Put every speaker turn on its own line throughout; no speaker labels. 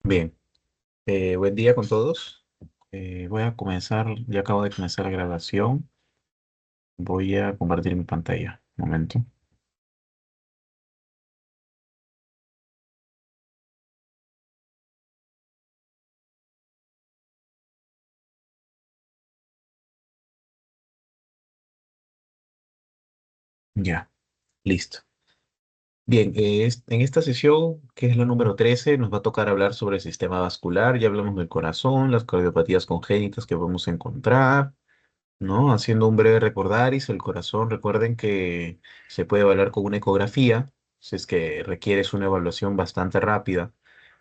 Bien, buen día con todos. Voy a comenzar, ya acabo de comenzar la grabación. Voy a compartir mi pantalla. Un momento. Ya, listo. Bien, en esta sesión, que es la número 13, nos va a tocar hablar sobre el sistema vascular. Ya hablamos del corazón, las cardiopatías congénitas que podemos encontrar, ¿no? Haciendo un breve recordaris, el corazón, recuerden que se puede evaluar con una ecografía, si es que requieres una evaluación bastante rápida.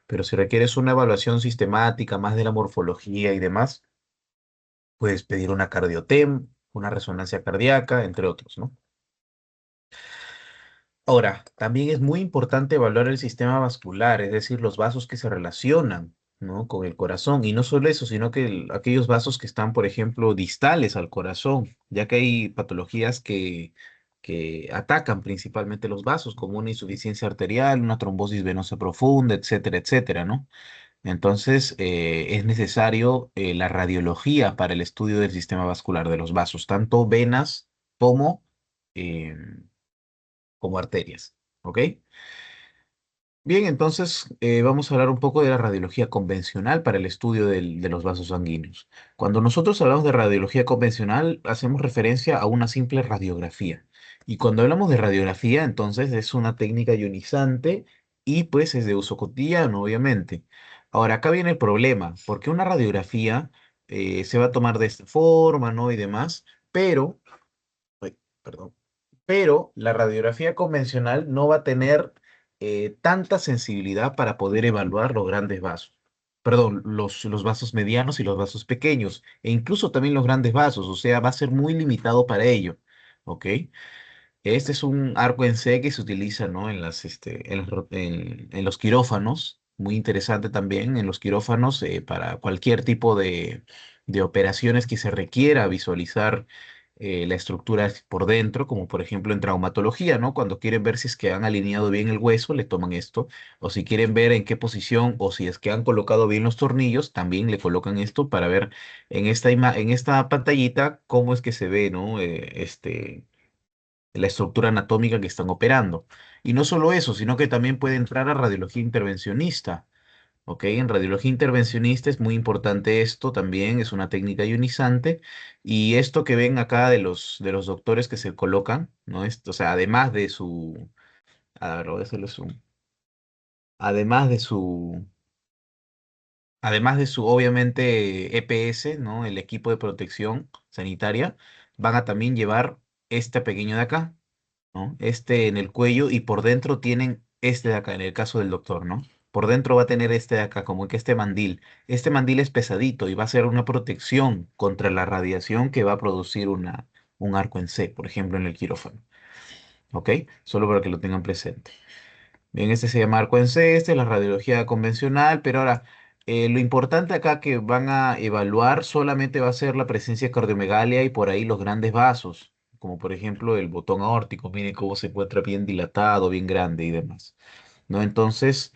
Pero si requieres una evaluación sistemática, más de la morfología y demás, puedes pedir una cardiotem, una resonancia cardíaca, entre otros, ¿no? Ahora, también es muy importante evaluar el sistema vascular, es decir, los vasos que se relacionan, ¿no? Con el corazón. Y no solo eso, sino que aquellos vasos que están, por ejemplo, distales al corazón, ya que hay patologías que atacan principalmente los vasos, como una insuficiencia arterial, una trombosis venosa profunda, etcétera, etcétera, ¿no? Entonces, es necesario la radiología para el estudio del sistema vascular de los vasos, tanto venas como, eh, como arterias. ¿Ok? Bien, entonces vamos a hablar un poco de la radiología convencional para el estudio de los vasos sanguíneos. Cuando nosotros hablamos de radiología convencional, hacemos referencia a una simple radiografía. Y cuando hablamos de radiografía, entonces es una técnica ionizante y pues es de uso cotidiano, obviamente. Ahora, acá viene el problema, porque una radiografía se va a tomar de esta forma, ¿no? Y demás, pero, ay, perdón, pero la radiografía convencional no va a tener tanta sensibilidad para poder evaluar los grandes vasos. Perdón, los vasos medianos y los vasos pequeños, e incluso también los grandes vasos, o sea, va a ser muy limitado para ello. ¿Ok? Este es un arco en C que se utiliza, ¿no? En los quirófanos, muy interesante también en los quirófanos para cualquier tipo de operaciones que se requiera visualizar la estructura por dentro, como por ejemplo en traumatología, ¿no? Cuando quieren ver si es que han alineado bien el hueso, le toman esto, o si quieren ver en qué posición o si es que han colocado bien los tornillos, también le colocan esto para ver en esta pantallita cómo es que se ve, ¿no? La estructura anatómica que están operando. Y no solo eso, sino que también puede entrar a radiología intervencionista. ¿Ok? En radiología intervencionista es muy importante esto también, es una técnica ionizante. Y esto que ven acá de los doctores que se colocan, ¿no? Esto, o sea, a ver, voy a hacerle zoom. Además de su, obviamente, EPS, ¿no? El equipo de protección sanitaria, van a también llevar este pequeño de acá, ¿no? Este en el cuello y por dentro tienen este de acá, en el caso del doctor, ¿no? Por dentro va a tener este de acá, como que este mandil. Este mandil es pesadito y va a ser una protección contra la radiación que va a producir un arco en C, por ejemplo, en el quirófano. ¿Ok? Solo para que lo tengan presente. Bien, este se llama arco en C, este es la radiología convencional, pero ahora, lo importante acá que van a evaluar solamente va a ser la presencia de cardiomegalia y por ahí los grandes vasos, como por ejemplo el botón aórtico, miren cómo se encuentra bien dilatado, bien grande y demás, ¿no? Entonces,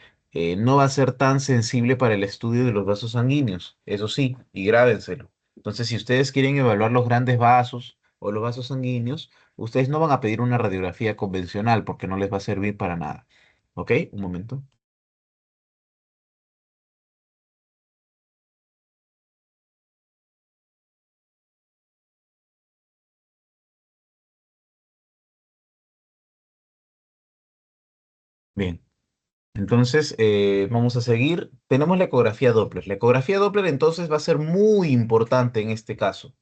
no va a ser tan sensible para el estudio de los vasos sanguíneos, eso sí, y grábenselo. Entonces, si ustedes quieren evaluar los grandes vasos o los vasos sanguíneos, ustedes no van a pedir una radiografía convencional porque no les va a servir para nada. ¿Ok? Un momento. Bien. Entonces, vamos a seguir. Tenemos la ecografía Doppler. La ecografía Doppler entonces va a ser muy importante en este caso.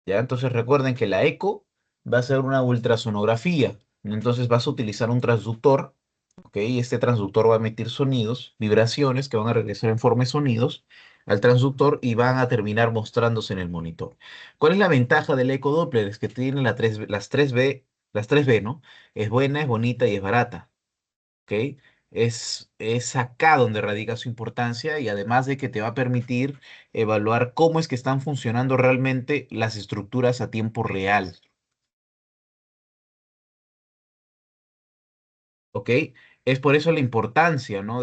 ¿Ya? Entonces recuerden que la eco va a ser una ultrasonografía. Entonces vas a utilizar un transductor. ¿Ok? Y este transductor va a emitir sonidos, vibraciones que van a regresar en forma de sonidos al transductor y van a terminar mostrándose en el monitor. ¿Cuál es la ventaja del eco Doppler? Es que tiene las tres B, ¿no? Es buena, es bonita y es barata. ¿Ok? Es acá donde radica su importancia y además de que te va a permitir evaluar cómo es que están funcionando realmente las estructuras a tiempo real. ¿Ok? Es por eso la importancia, ¿no?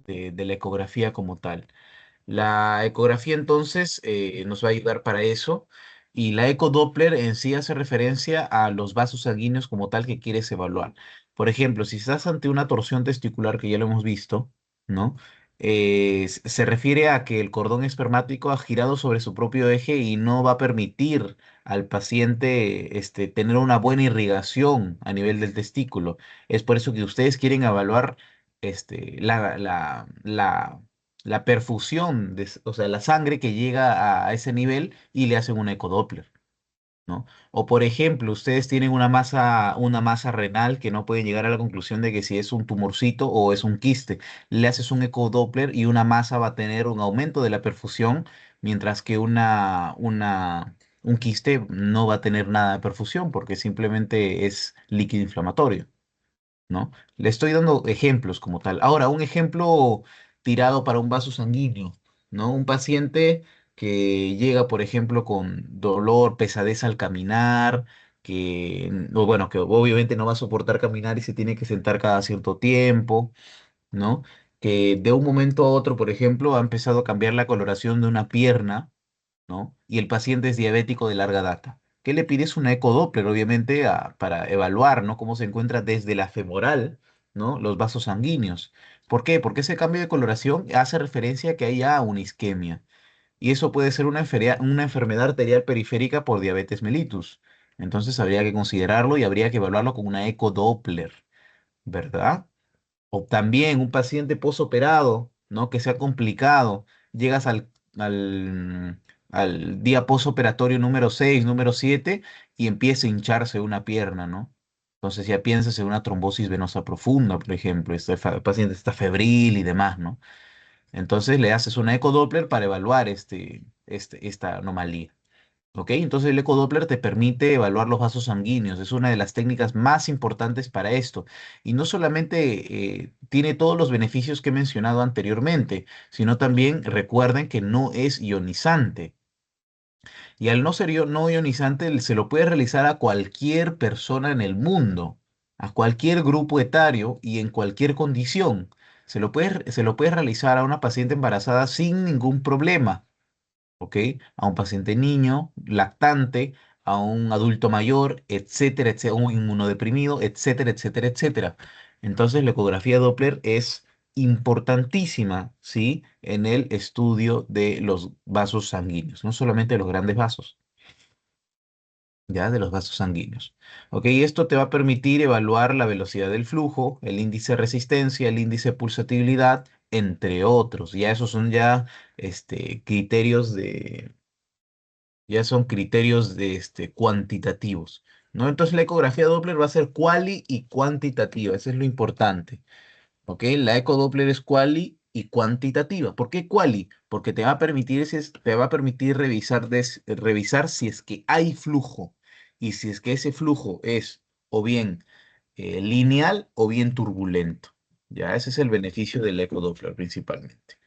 de la ecografía como tal. La ecografía entonces nos va a ayudar para eso y la ecodoppler en sí hace referencia a los vasos sanguíneos como tal que quieres evaluar. Por ejemplo, si estás ante una torsión testicular que ya lo hemos visto, ¿no? Se refiere a que el cordón espermático ha girado sobre su propio eje y no va a permitir al paciente tener una buena irrigación a nivel del testículo. Es por eso que ustedes quieren evaluar la perfusión, o sea, la sangre que llega a ese nivel y le hacen un ecodoppler, ¿no? O por ejemplo, ustedes tienen una masa renal que no pueden llegar a la conclusión de que si es un tumorcito o es un quiste. Le haces un ecodoppler y una masa va a tener un aumento de la perfusión, mientras que un quiste no va a tener nada de perfusión porque simplemente es líquido inflamatorio. ¿No? Le estoy dando ejemplos como tal. Ahora, un ejemplo tirado para un vaso sanguíneo, ¿no? Un paciente que llega, por ejemplo, con dolor, pesadez al caminar, o bueno, que obviamente no va a soportar caminar y se tiene que sentar cada cierto tiempo, ¿no? Que de un momento a otro, por ejemplo, ha empezado a cambiar la coloración de una pierna, ¿no? Y el paciente es diabético de larga data. ¿Qué le pides? Una ecodoppler, obviamente, para evaluar, ¿no? Cómo se encuentra desde la femoral, ¿no? Los vasos sanguíneos. ¿Por qué? Porque ese cambio de coloración hace referencia a que hay ya una isquemia. Y eso puede ser una enfermedad arterial periférica por diabetes mellitus. Entonces habría que considerarlo y habría que evaluarlo con una ecodoppler, ¿verdad? O también un paciente posoperado, ¿no? Que sea complicado. Llegas al día posoperatorio número 6, número 7 y empieza a hincharse una pierna, ¿no? Entonces ya piensas en una trombosis venosa profunda, por ejemplo. El paciente está febril y demás, ¿no? Entonces le haces una ecodoppler para evaluar esta anomalía. ¿Ok? Entonces el ecodoppler te permite evaluar los vasos sanguíneos. Es una de las técnicas más importantes para esto. Y no solamente tiene todos los beneficios que he mencionado anteriormente, sino también recuerden que no es ionizante. Y al no ser no ionizante, se lo puede realizar a cualquier persona en el mundo, a cualquier grupo etario y en cualquier condición. Se lo puede realizar a una paciente embarazada sin ningún problema. ¿Ok? A un paciente niño, lactante, a un adulto mayor, etcétera, etcétera, un inmunodeprimido, etcétera, etcétera, etcétera. Entonces, la ecografía Doppler es importantísima, ¿sí? En el estudio de los vasos sanguíneos, no solamente de los grandes vasos, ya de los vasos sanguíneos. ¿Ok? Esto te va a permitir evaluar la velocidad del flujo, el índice de resistencia, el índice de pulsatilidad, entre otros. Ya esos son ya criterios cuantitativos, ¿no? Entonces la ecografía Doppler va a ser quali y cuantitativa, eso es lo importante, ¿ok? La ecodoppler es quali y cuantitativa. ¿Por qué quali? Porque te va a permitir revisar si es que hay flujo y si es que ese flujo es o bien lineal o bien turbulento. Ya, ese es el beneficio del ecodoppler principalmente.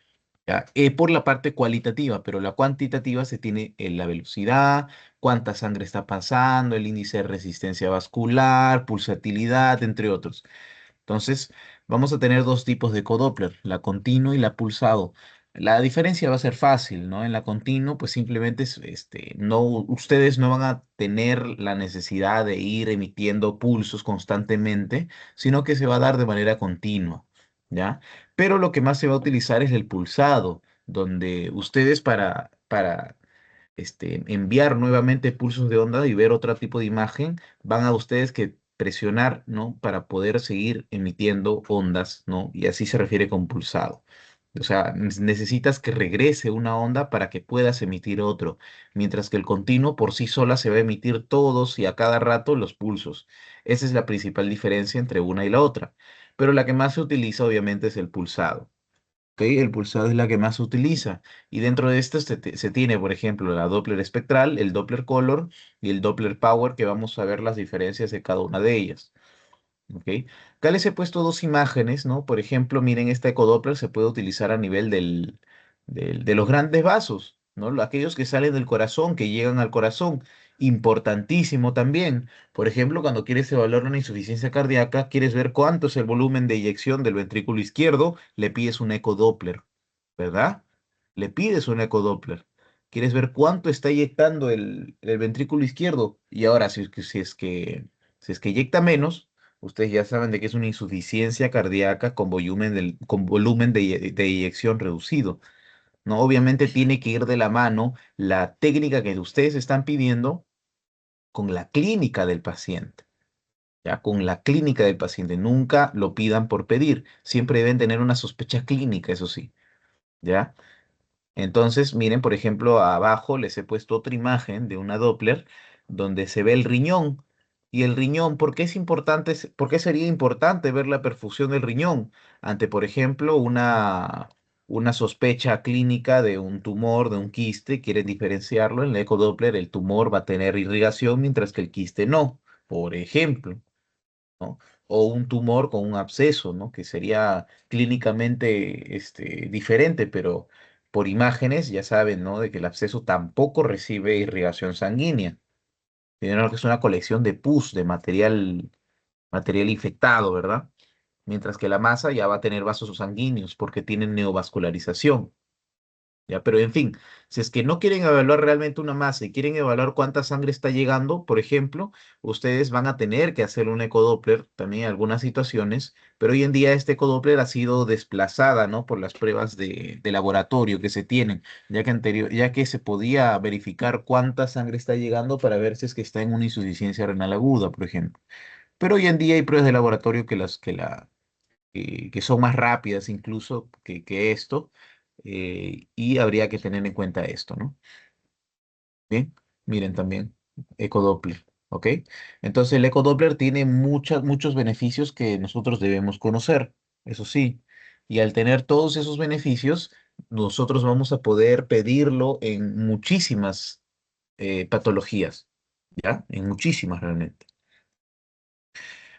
¿Ya? Por la parte cualitativa, pero la cuantitativa se tiene en la velocidad, cuánta sangre está pasando, el índice de resistencia vascular, pulsatilidad, entre otros. Entonces, vamos a tener dos tipos de codoppler, la continuo y la pulsado. La diferencia va a ser fácil, ¿no? En la continuo, pues simplemente ustedes no van a tener la necesidad de ir emitiendo pulsos constantemente, sino que se va a dar de manera continua, ¿ya? Pero lo que más se va a utilizar es el pulsado, donde ustedes para enviar nuevamente pulsos de onda y ver otro tipo de imagen, van a ustedes que presionar, ¿no? Para poder seguir emitiendo ondas, ¿no? Y así se refiere con pulsado. O sea, necesitas que regrese una onda para que puedas emitir otro, mientras que el continuo por sí sola se va a emitir todos y a cada rato los pulsos. Esa es la principal diferencia entre una y la otra. Pero la que más se utiliza obviamente es el pulsado. ¿Ok? El pulsado es la que más se utiliza. Y dentro de esto se tiene, por ejemplo, la Doppler espectral, el Doppler color y el Doppler power, que vamos a ver las diferencias de cada una de ellas. ¿Ok? Acá les he puesto dos imágenes, ¿no? Por ejemplo, miren, esta ecodoppler se puede utilizar a nivel de los grandes vasos, ¿no? Aquellos que salen del corazón, que llegan al corazón. Importantísimo también. Por ejemplo, cuando quieres evaluar una insuficiencia cardíaca, quieres ver cuánto es el volumen de eyección del ventrículo izquierdo, le pides un ecodoppler, ¿verdad? Le pides un ecodoppler. Quieres ver cuánto está eyectando el ventrículo izquierdo. Y ahora, si es que eyecta menos, ustedes ya saben de que es una insuficiencia cardíaca con volumen de eyección reducido. ¿No? Obviamente tiene que ir de la mano la técnica que ustedes están pidiendo con la clínica del paciente, ¿ya? Con la clínica del paciente. Nunca lo pidan por pedir. Siempre deben tener una sospecha clínica, eso sí, ¿ya? Entonces, miren, por ejemplo, abajo les he puesto otra imagen de una Doppler donde se ve el riñón. Y el riñón, ¿por qué es importante? ¿Por qué sería importante ver la perfusión del riñón ante, por ejemplo, una sospecha clínica de un tumor, de un quiste? Quieren diferenciarlo. En el ecodoppler el tumor va a tener irrigación mientras que el quiste no, por ejemplo. ¿No? O un tumor con un absceso, ¿no? Que sería clínicamente diferente, pero por imágenes ya saben, ¿no? De que el absceso tampoco recibe irrigación sanguínea, sino que es una colección de pus, de material infectado, ¿verdad? Mientras que la masa ya va a tener vasos sanguíneos porque tiene neovascularización. ¿Ya? Pero en fin, si es que no quieren evaluar realmente una masa y quieren evaluar cuánta sangre está llegando, por ejemplo, ustedes van a tener que hacer un ecodoppler también en algunas situaciones, pero hoy en día este ecodoppler ha sido desplazada, ¿no? Por las pruebas de laboratorio que se tienen, ya que se podía verificar cuánta sangre está llegando para ver si es que está en una insuficiencia renal aguda, por ejemplo. Pero hoy en día hay pruebas de laboratorio que son más rápidas incluso que esto, y habría que tener en cuenta esto, ¿no? Bien, miren también, ecodoppler, ¿ok? Entonces el ecodoppler tiene muchos beneficios que nosotros debemos conocer, eso sí, y al tener todos esos beneficios, nosotros vamos a poder pedirlo en muchísimas patologías, ¿ya? En muchísimas realmente.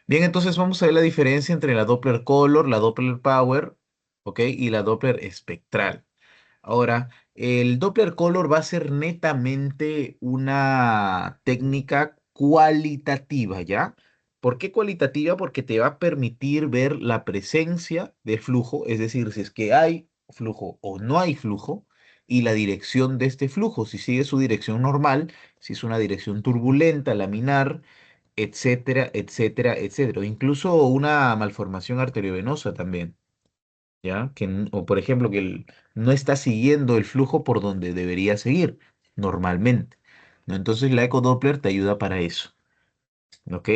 Bien, entonces vamos a ver la diferencia entre la Doppler Color, la Doppler Power, ¿ok? Y la Doppler espectral. Ahora, el Doppler Color va a ser netamente una técnica cualitativa, ¿ya? ¿Por qué cualitativa? Porque te va a permitir ver la presencia del flujo, es decir, si es que hay flujo o no hay flujo, y la dirección de este flujo, si sigue su dirección normal, si es una dirección turbulenta, laminar, etcétera, etcétera, etcétera. O incluso una malformación arteriovenosa también. ¿Ya? O por ejemplo, que no está siguiendo el flujo por donde debería seguir normalmente, ¿no? Entonces la ecodoppler te ayuda para eso, ¿ok?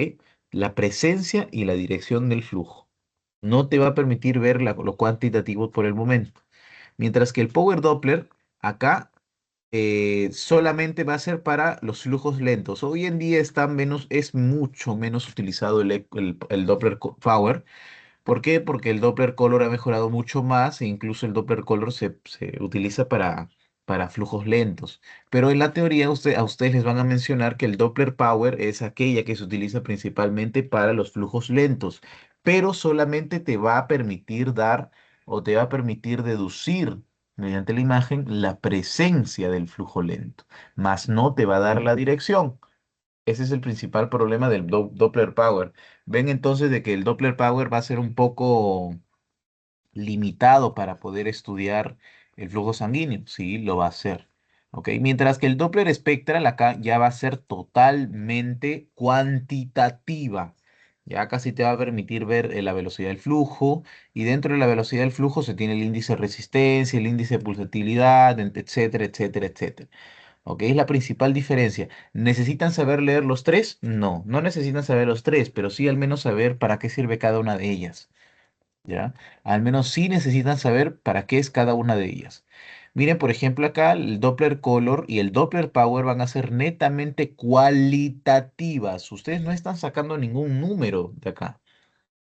La presencia y la dirección del flujo. No te va a permitir ver lo cuantitativo por el momento. Mientras que el Power Doppler acá solamente va a ser para los flujos lentos. Hoy en día es mucho menos utilizado el Doppler Power. ¿Por qué? Porque el Doppler Color ha mejorado mucho más e incluso el Doppler Color se utiliza para flujos lentos. Pero en la teoría a ustedes les van a mencionar que el Doppler Power es aquella que se utiliza principalmente para los flujos lentos, pero solamente te va a permitir dar o te va a permitir deducir mediante la imagen la presencia del flujo lento, más no te va a dar la dirección. Ese es el principal problema del Doppler Power. Ven entonces de que el Doppler Power va a ser un poco limitado para poder estudiar el flujo sanguíneo. Sí, lo va a hacer. ¿Ok? Mientras que el Doppler Spectral acá ya va a ser totalmente cuantitativa. Ya casi te va a permitir ver la velocidad del flujo y dentro de la velocidad del flujo se tiene el índice de resistencia, el índice de pulsatilidad, etcétera, etcétera, etcétera. ¿Ok? Es la principal diferencia. ¿Necesitan saber leer los tres? No, no necesitan saber los tres, pero sí al menos saber para qué sirve cada una de ellas. ¿Ya? Al menos sí necesitan saber para qué es cada una de ellas. Miren, por ejemplo, acá el Doppler Color y el Doppler Power van a ser netamente cualitativas. Ustedes no están sacando ningún número de acá.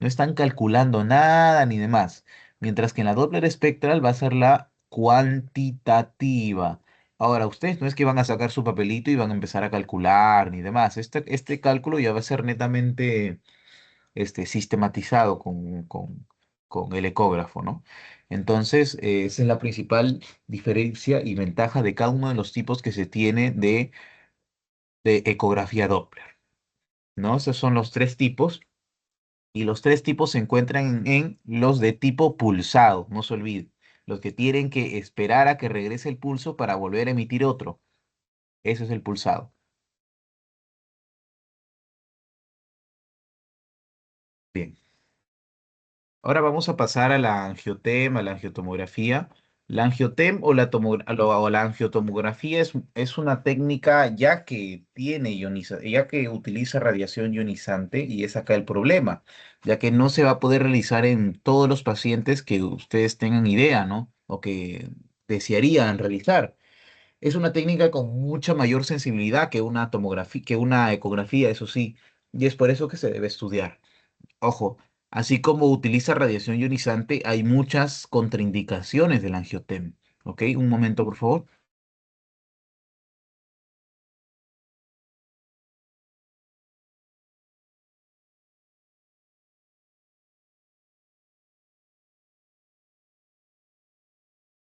No están calculando nada ni demás. Mientras que en la Doppler espectral va a ser la cuantitativa. Ahora, ustedes no es que van a sacar su papelito y van a empezar a calcular ni demás. Este cálculo ya va a ser netamente sistematizado con el ecógrafo, ¿no? Entonces, esa es la principal diferencia y ventaja de cada uno de los tipos que se tiene de ecografía Doppler, ¿no? Esos son los tres tipos. Y los tres tipos se encuentran en los de tipo pulsado, no se olvide. Los que tienen que esperar a que regrese el pulso para volver a emitir otro. Ese es el pulsado. Bien. Ahora vamos a pasar a la angiotem, a la angiotomografía. La angiotem o o la angiotomografía es una técnica ya que utiliza radiación ionizante y es acá el problema, ya que no se va a poder realizar en todos los pacientes que ustedes tengan idea, ¿no? O que desearían realizar. Es una técnica con mucha mayor sensibilidad que una tomografía, que una ecografía, eso sí, y es por eso que se debe estudiar. Ojo, así como utiliza radiación ionizante, hay muchas contraindicaciones del angiotem. ¿Ok? Un momento, por favor.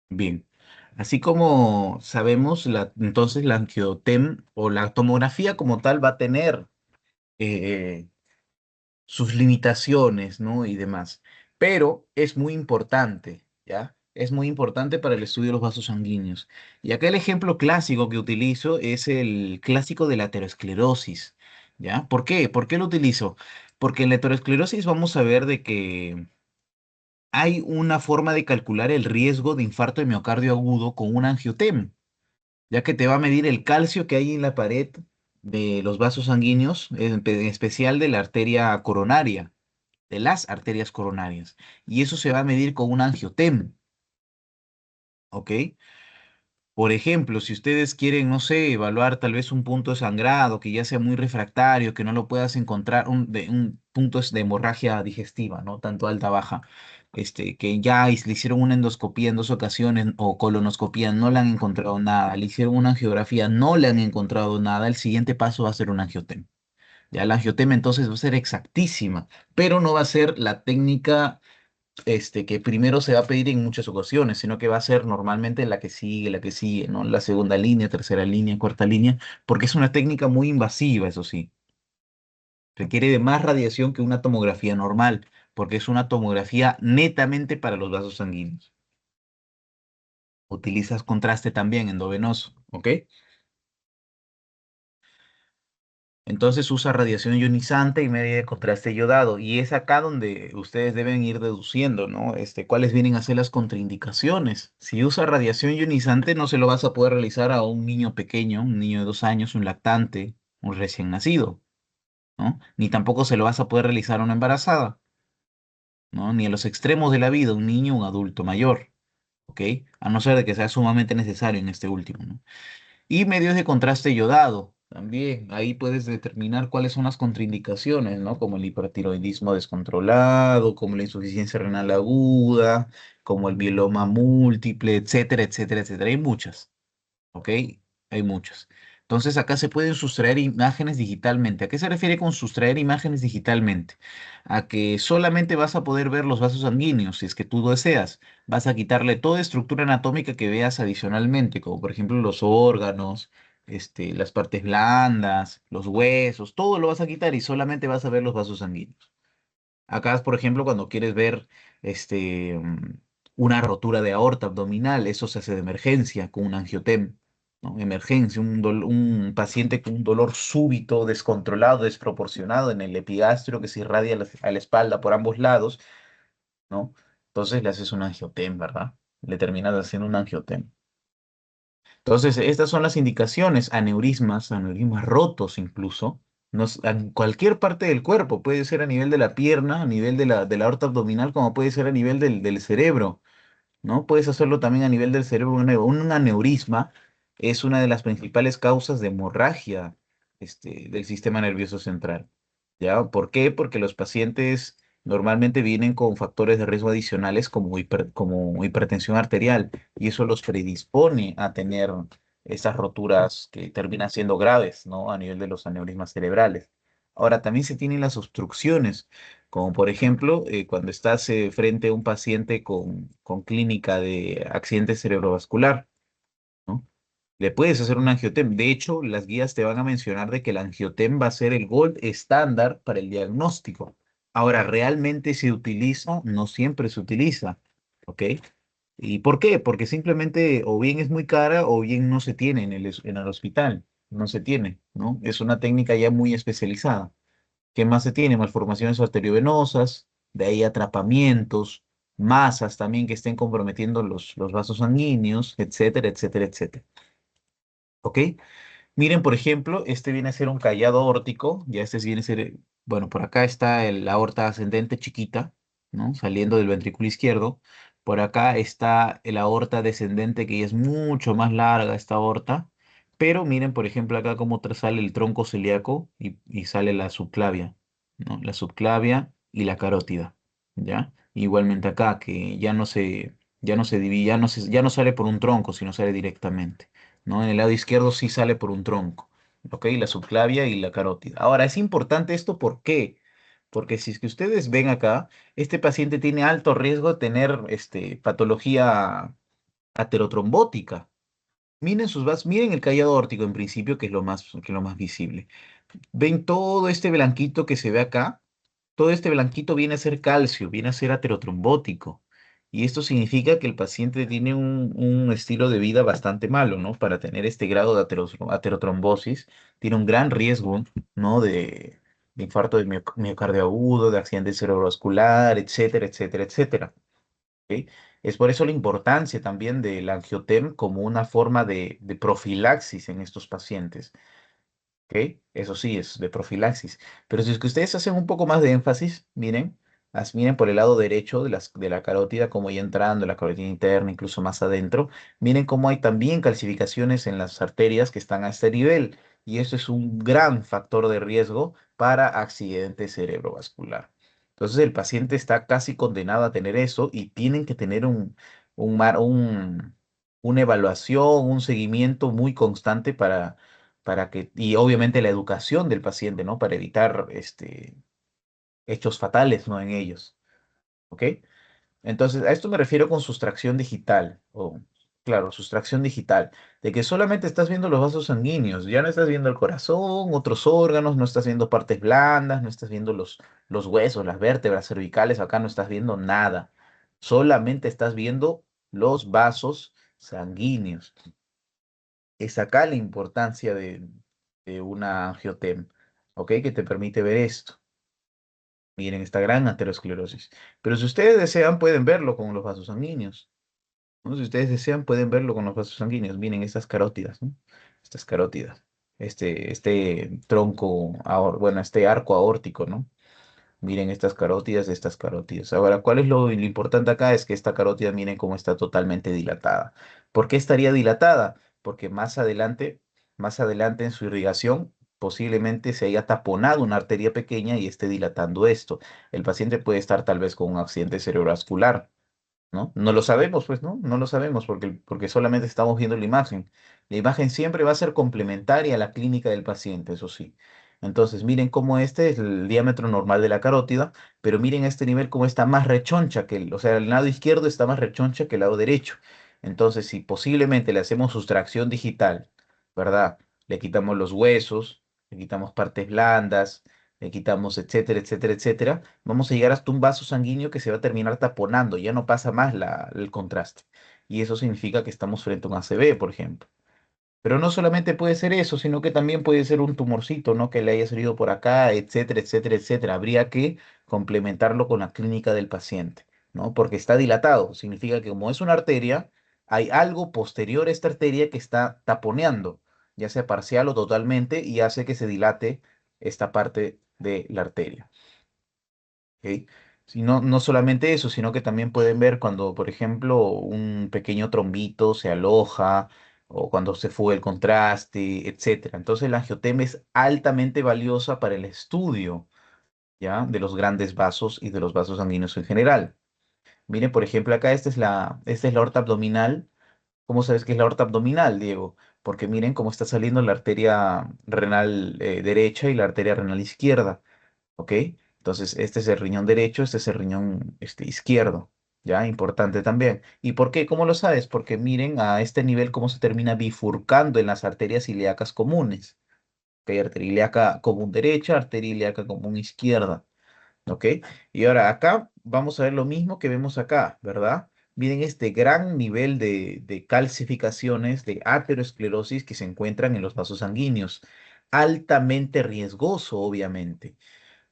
Bien. Así como sabemos, entonces la angiotem o la tomografía como tal va a tener eh, sus limitaciones, ¿no? Y demás. Pero es muy importante, ¿ya? Es muy importante para el estudio de los vasos sanguíneos. Y acá el ejemplo clásico que utilizo es el clásico de la aterosclerosis, ¿ya? ¿Por qué? ¿Por qué lo utilizo? Porque en la aterosclerosis vamos a ver de que hay una forma de calcular el riesgo de infarto de miocardio agudo con un angiotem, ya que te va a medir el calcio que hay en la pared de los vasos sanguíneos, en especial de la arteria coronaria, de las arterias coronarias. Y eso se va a medir con un angiotem, ¿ok? Por ejemplo, si ustedes quieren, no sé, evaluar tal vez un punto de sangrado que ya sea muy refractario, que no lo puedas encontrar, un punto de hemorragia digestiva, ¿no? Tanto alta, baja, que ya le hicieron una endoscopía en dos ocasiones o colonoscopía, no le han encontrado nada, le hicieron una angiografía, no le han encontrado nada, el siguiente paso va a ser un angiotem. Ya la angiotema entonces va a ser exactísima, pero no va a ser la técnica que primero se va a pedir en muchas ocasiones, sino que va a ser normalmente la que sigue, ¿no? La segunda línea, tercera línea, cuarta línea, porque es una técnica muy invasiva, eso sí. Requiere de más radiación que una tomografía normal, porque es una tomografía netamente para los vasos sanguíneos. Utilizas contraste también endovenoso, ¿ok? Entonces usa radiación ionizante y media de contraste iodado. Y es acá donde ustedes deben ir deduciendo, ¿no? Cuáles vienen a ser las contraindicaciones. Si usa radiación ionizante, no se lo vas a poder realizar a un niño pequeño, un niño de 2 años, un lactante, un recién nacido, ¿no? Ni tampoco se lo vas a poder realizar a una embarazada, ¿no? Ni a los extremos de la vida, un niño o un adulto mayor, ¿ok? A no ser de que sea sumamente necesario en este último, ¿no? Y medios de contraste yodado. También ahí puedes determinar cuáles son las contraindicaciones, ¿no? Como el hipertiroidismo descontrolado, como la insuficiencia renal aguda, como el mieloma múltiple, etcétera, etcétera, etcétera. Hay muchas. ¿Ok? Hay muchos. Entonces acá se pueden sustraer imágenes digitalmente. ¿A qué se refiere con sustraer imágenes digitalmente? A que solamente vas a poder ver los vasos sanguíneos, si es que tú lo deseas. Vas a quitarle toda estructura anatómica que veas adicionalmente, como por ejemplo los órganos, las partes blandas, los huesos, todo lo vas a quitar y solamente vas a ver los vasos sanguíneos. Acá, por ejemplo, cuando quieres ver una rotura de aorta abdominal, eso se hace de emergencia con un angiotem, ¿no? Emergencia, un paciente con un dolor súbito, descontrolado, desproporcionado en el epigastrio que se irradia a la espalda por ambos lados, ¿no? Entonces le haces un angiotem, ¿verdad? Le terminas haciendo un angiotem. Entonces, estas son las indicaciones, aneurismas rotos incluso, en cualquier parte del cuerpo, puede ser a nivel de la pierna, a nivel de la aorta abdominal, como puede ser a nivel del cerebro, ¿no? Puedes hacerlo también a nivel del cerebro. Un aneurisma es una de las principales causas de hemorragia, del sistema nervioso central. ¿Ya? ¿Por qué? Porque los pacientes normalmente vienen con factores de riesgo adicionales como hipertensión arterial y eso los predispone a tener esas roturas que terminan siendo graves, ¿no? A nivel de los aneurismas cerebrales. Ahora, también se tienen las obstrucciones, como por ejemplo, cuando estás frente a un paciente con clínica de accidente cerebrovascular, ¿no? Le puedes hacer un angiotem. De hecho, las guías te van a mencionar de que el angiotem va a ser el gold estándar para el diagnóstico. Ahora, ¿realmente se utiliza? No siempre se utiliza. ¿Ok? ¿Y por qué? Porque simplemente o bien es muy cara o bien no se tiene en el hospital. No se tiene, ¿no? Es una técnica ya muy especializada. ¿Qué más se tiene? Malformaciones arteriovenosas, de ahí atrapamientos, masas también que estén comprometiendo los vasos sanguíneos, etcétera, etcétera, etcétera. ¿Ok? Miren, por ejemplo, este viene a ser un callado aórtico, ya este viene a ser, bueno, por acá está la aorta ascendente chiquita, ¿no? Saliendo del ventrículo izquierdo. Por acá está la aorta descendente que ya es mucho más larga esta aorta. Pero miren, por ejemplo, acá cómo sale el tronco celíaco y sale la subclavia, ¿no? La subclavia y la carótida, ¿ya? Igualmente acá, que ya no se divide, ya no sale por un tronco, sino sale directamente. ¿No? En el lado izquierdo sí sale por un tronco, ¿ok? La subclavia y la carótida. Ahora, es importante esto, ¿por qué? Porque si es que ustedes ven acá, este paciente tiene alto riesgo de tener patología aterotrombótica. Miren miren el callado aórtico en principio, que es lo más visible. ¿Ven todo este blanquito que se ve acá? Todo este blanquito viene a ser calcio, viene a ser aterotrombótico. Y esto significa que el paciente tiene un estilo de vida bastante malo, ¿no? Para tener este grado de aterotrombosis, tiene un gran riesgo, ¿no? De infarto de miocardio agudo, de accidente cerebrovascular, etcétera, etcétera, etcétera. ¿Ok? Es por eso la importancia también del angiotem como una forma de profilaxis en estos pacientes. ¿Ok? Eso sí, es de profilaxis. Pero si es que ustedes hacen un poco más de énfasis, miren, miren por el lado derecho de la carótida, como ya entrando, la carótida interna, incluso más adentro, miren cómo hay también calcificaciones en las arterias que están a este nivel. Y eso es un gran factor de riesgo para accidente cerebrovascular. Entonces el paciente está casi condenado a tener eso y tienen que tener un, mar- un- una evaluación, un seguimiento muy constante y obviamente la educación del paciente, ¿no? Para evitar hechos fatales, ¿no? En ellos, ¿ok? Entonces, a esto me refiero con sustracción digital, o, claro, sustracción digital, de que solamente estás viendo los vasos sanguíneos, ya no estás viendo el corazón, otros órganos, no estás viendo partes blandas, no estás viendo los huesos, las vértebras cervicales, acá no estás viendo nada, solamente estás viendo los vasos sanguíneos. Es acá la importancia de una angiotem, ¿ok? Que te permite ver esto. Miren esta gran aterosclerosis. Pero si ustedes desean, pueden verlo con los vasos sanguíneos, ¿no? Si ustedes desean, pueden verlo con los vasos sanguíneos. Miren estas carótidas, ¿no? Estas carótidas. Este tronco, bueno, este arco aórtico, ¿no? Miren estas carótidas. Ahora, ¿cuál es lo importante acá? Es que esta carótida, miren cómo está totalmente dilatada. ¿Por qué estaría dilatada? Porque más adelante en su irrigación, posiblemente se haya taponado una arteria pequeña y esté dilatando esto. El paciente puede estar tal vez con un accidente cerebrovascular. ¿No? No lo sabemos, pues, ¿no? No lo sabemos porque solamente estamos viendo la imagen. La imagen siempre va a ser complementaria a la clínica del paciente, eso sí. Entonces, miren cómo este es el diámetro normal de la carótida, pero miren este nivel cómo está más rechoncha o sea, el lado izquierdo está más rechoncha que el lado derecho. Entonces, si posiblemente le hacemos sustracción digital, ¿verdad? Le quitamos los huesos, le quitamos partes blandas, le quitamos, etcétera, etcétera, etcétera, vamos a llegar hasta un vaso sanguíneo que se va a terminar taponando, ya no pasa más el contraste. Y eso significa que estamos frente a un ACV, por ejemplo. Pero no solamente puede ser eso, sino que también puede ser un tumorcito, ¿no? Que le haya salido por acá, etcétera, etcétera, etcétera. Habría que complementarlo con la clínica del paciente, ¿no? Porque está dilatado. Significa que como es una arteria, hay algo posterior a esta arteria que está taponeando, ya sea parcial o totalmente, y hace que se dilate esta parte de la arteria. ¿Ok? No solamente eso, sino que también pueden ver cuando, por ejemplo, un pequeño trombito se aloja o cuando se fuga el contraste, etcétera. Entonces la angiotema es altamente valiosa para el estudio, ¿ya? De los grandes vasos y de los vasos sanguíneos en general. Miren, por ejemplo, acá esta es la aorta abdominal. ¿Cómo sabes que es la aorta abdominal, Diego? Porque miren cómo está saliendo la arteria renal derecha y la arteria renal izquierda. ¿Ok? Entonces, este es el riñón derecho, este es el riñón izquierdo, Ya, importante también. ¿Y por qué? ¿Cómo lo sabes? Porque miren a este nivel cómo se termina bifurcando en las arterias ilíacas comunes. Que hay arteria ilíaca común derecha, arteria ilíaca común izquierda. ¿Ok? Y ahora acá vamos a ver lo mismo que vemos acá, ¿verdad? Miren este gran nivel de calcificaciones, de aterosclerosis que se encuentran en los vasos sanguíneos. Altamente riesgoso, obviamente.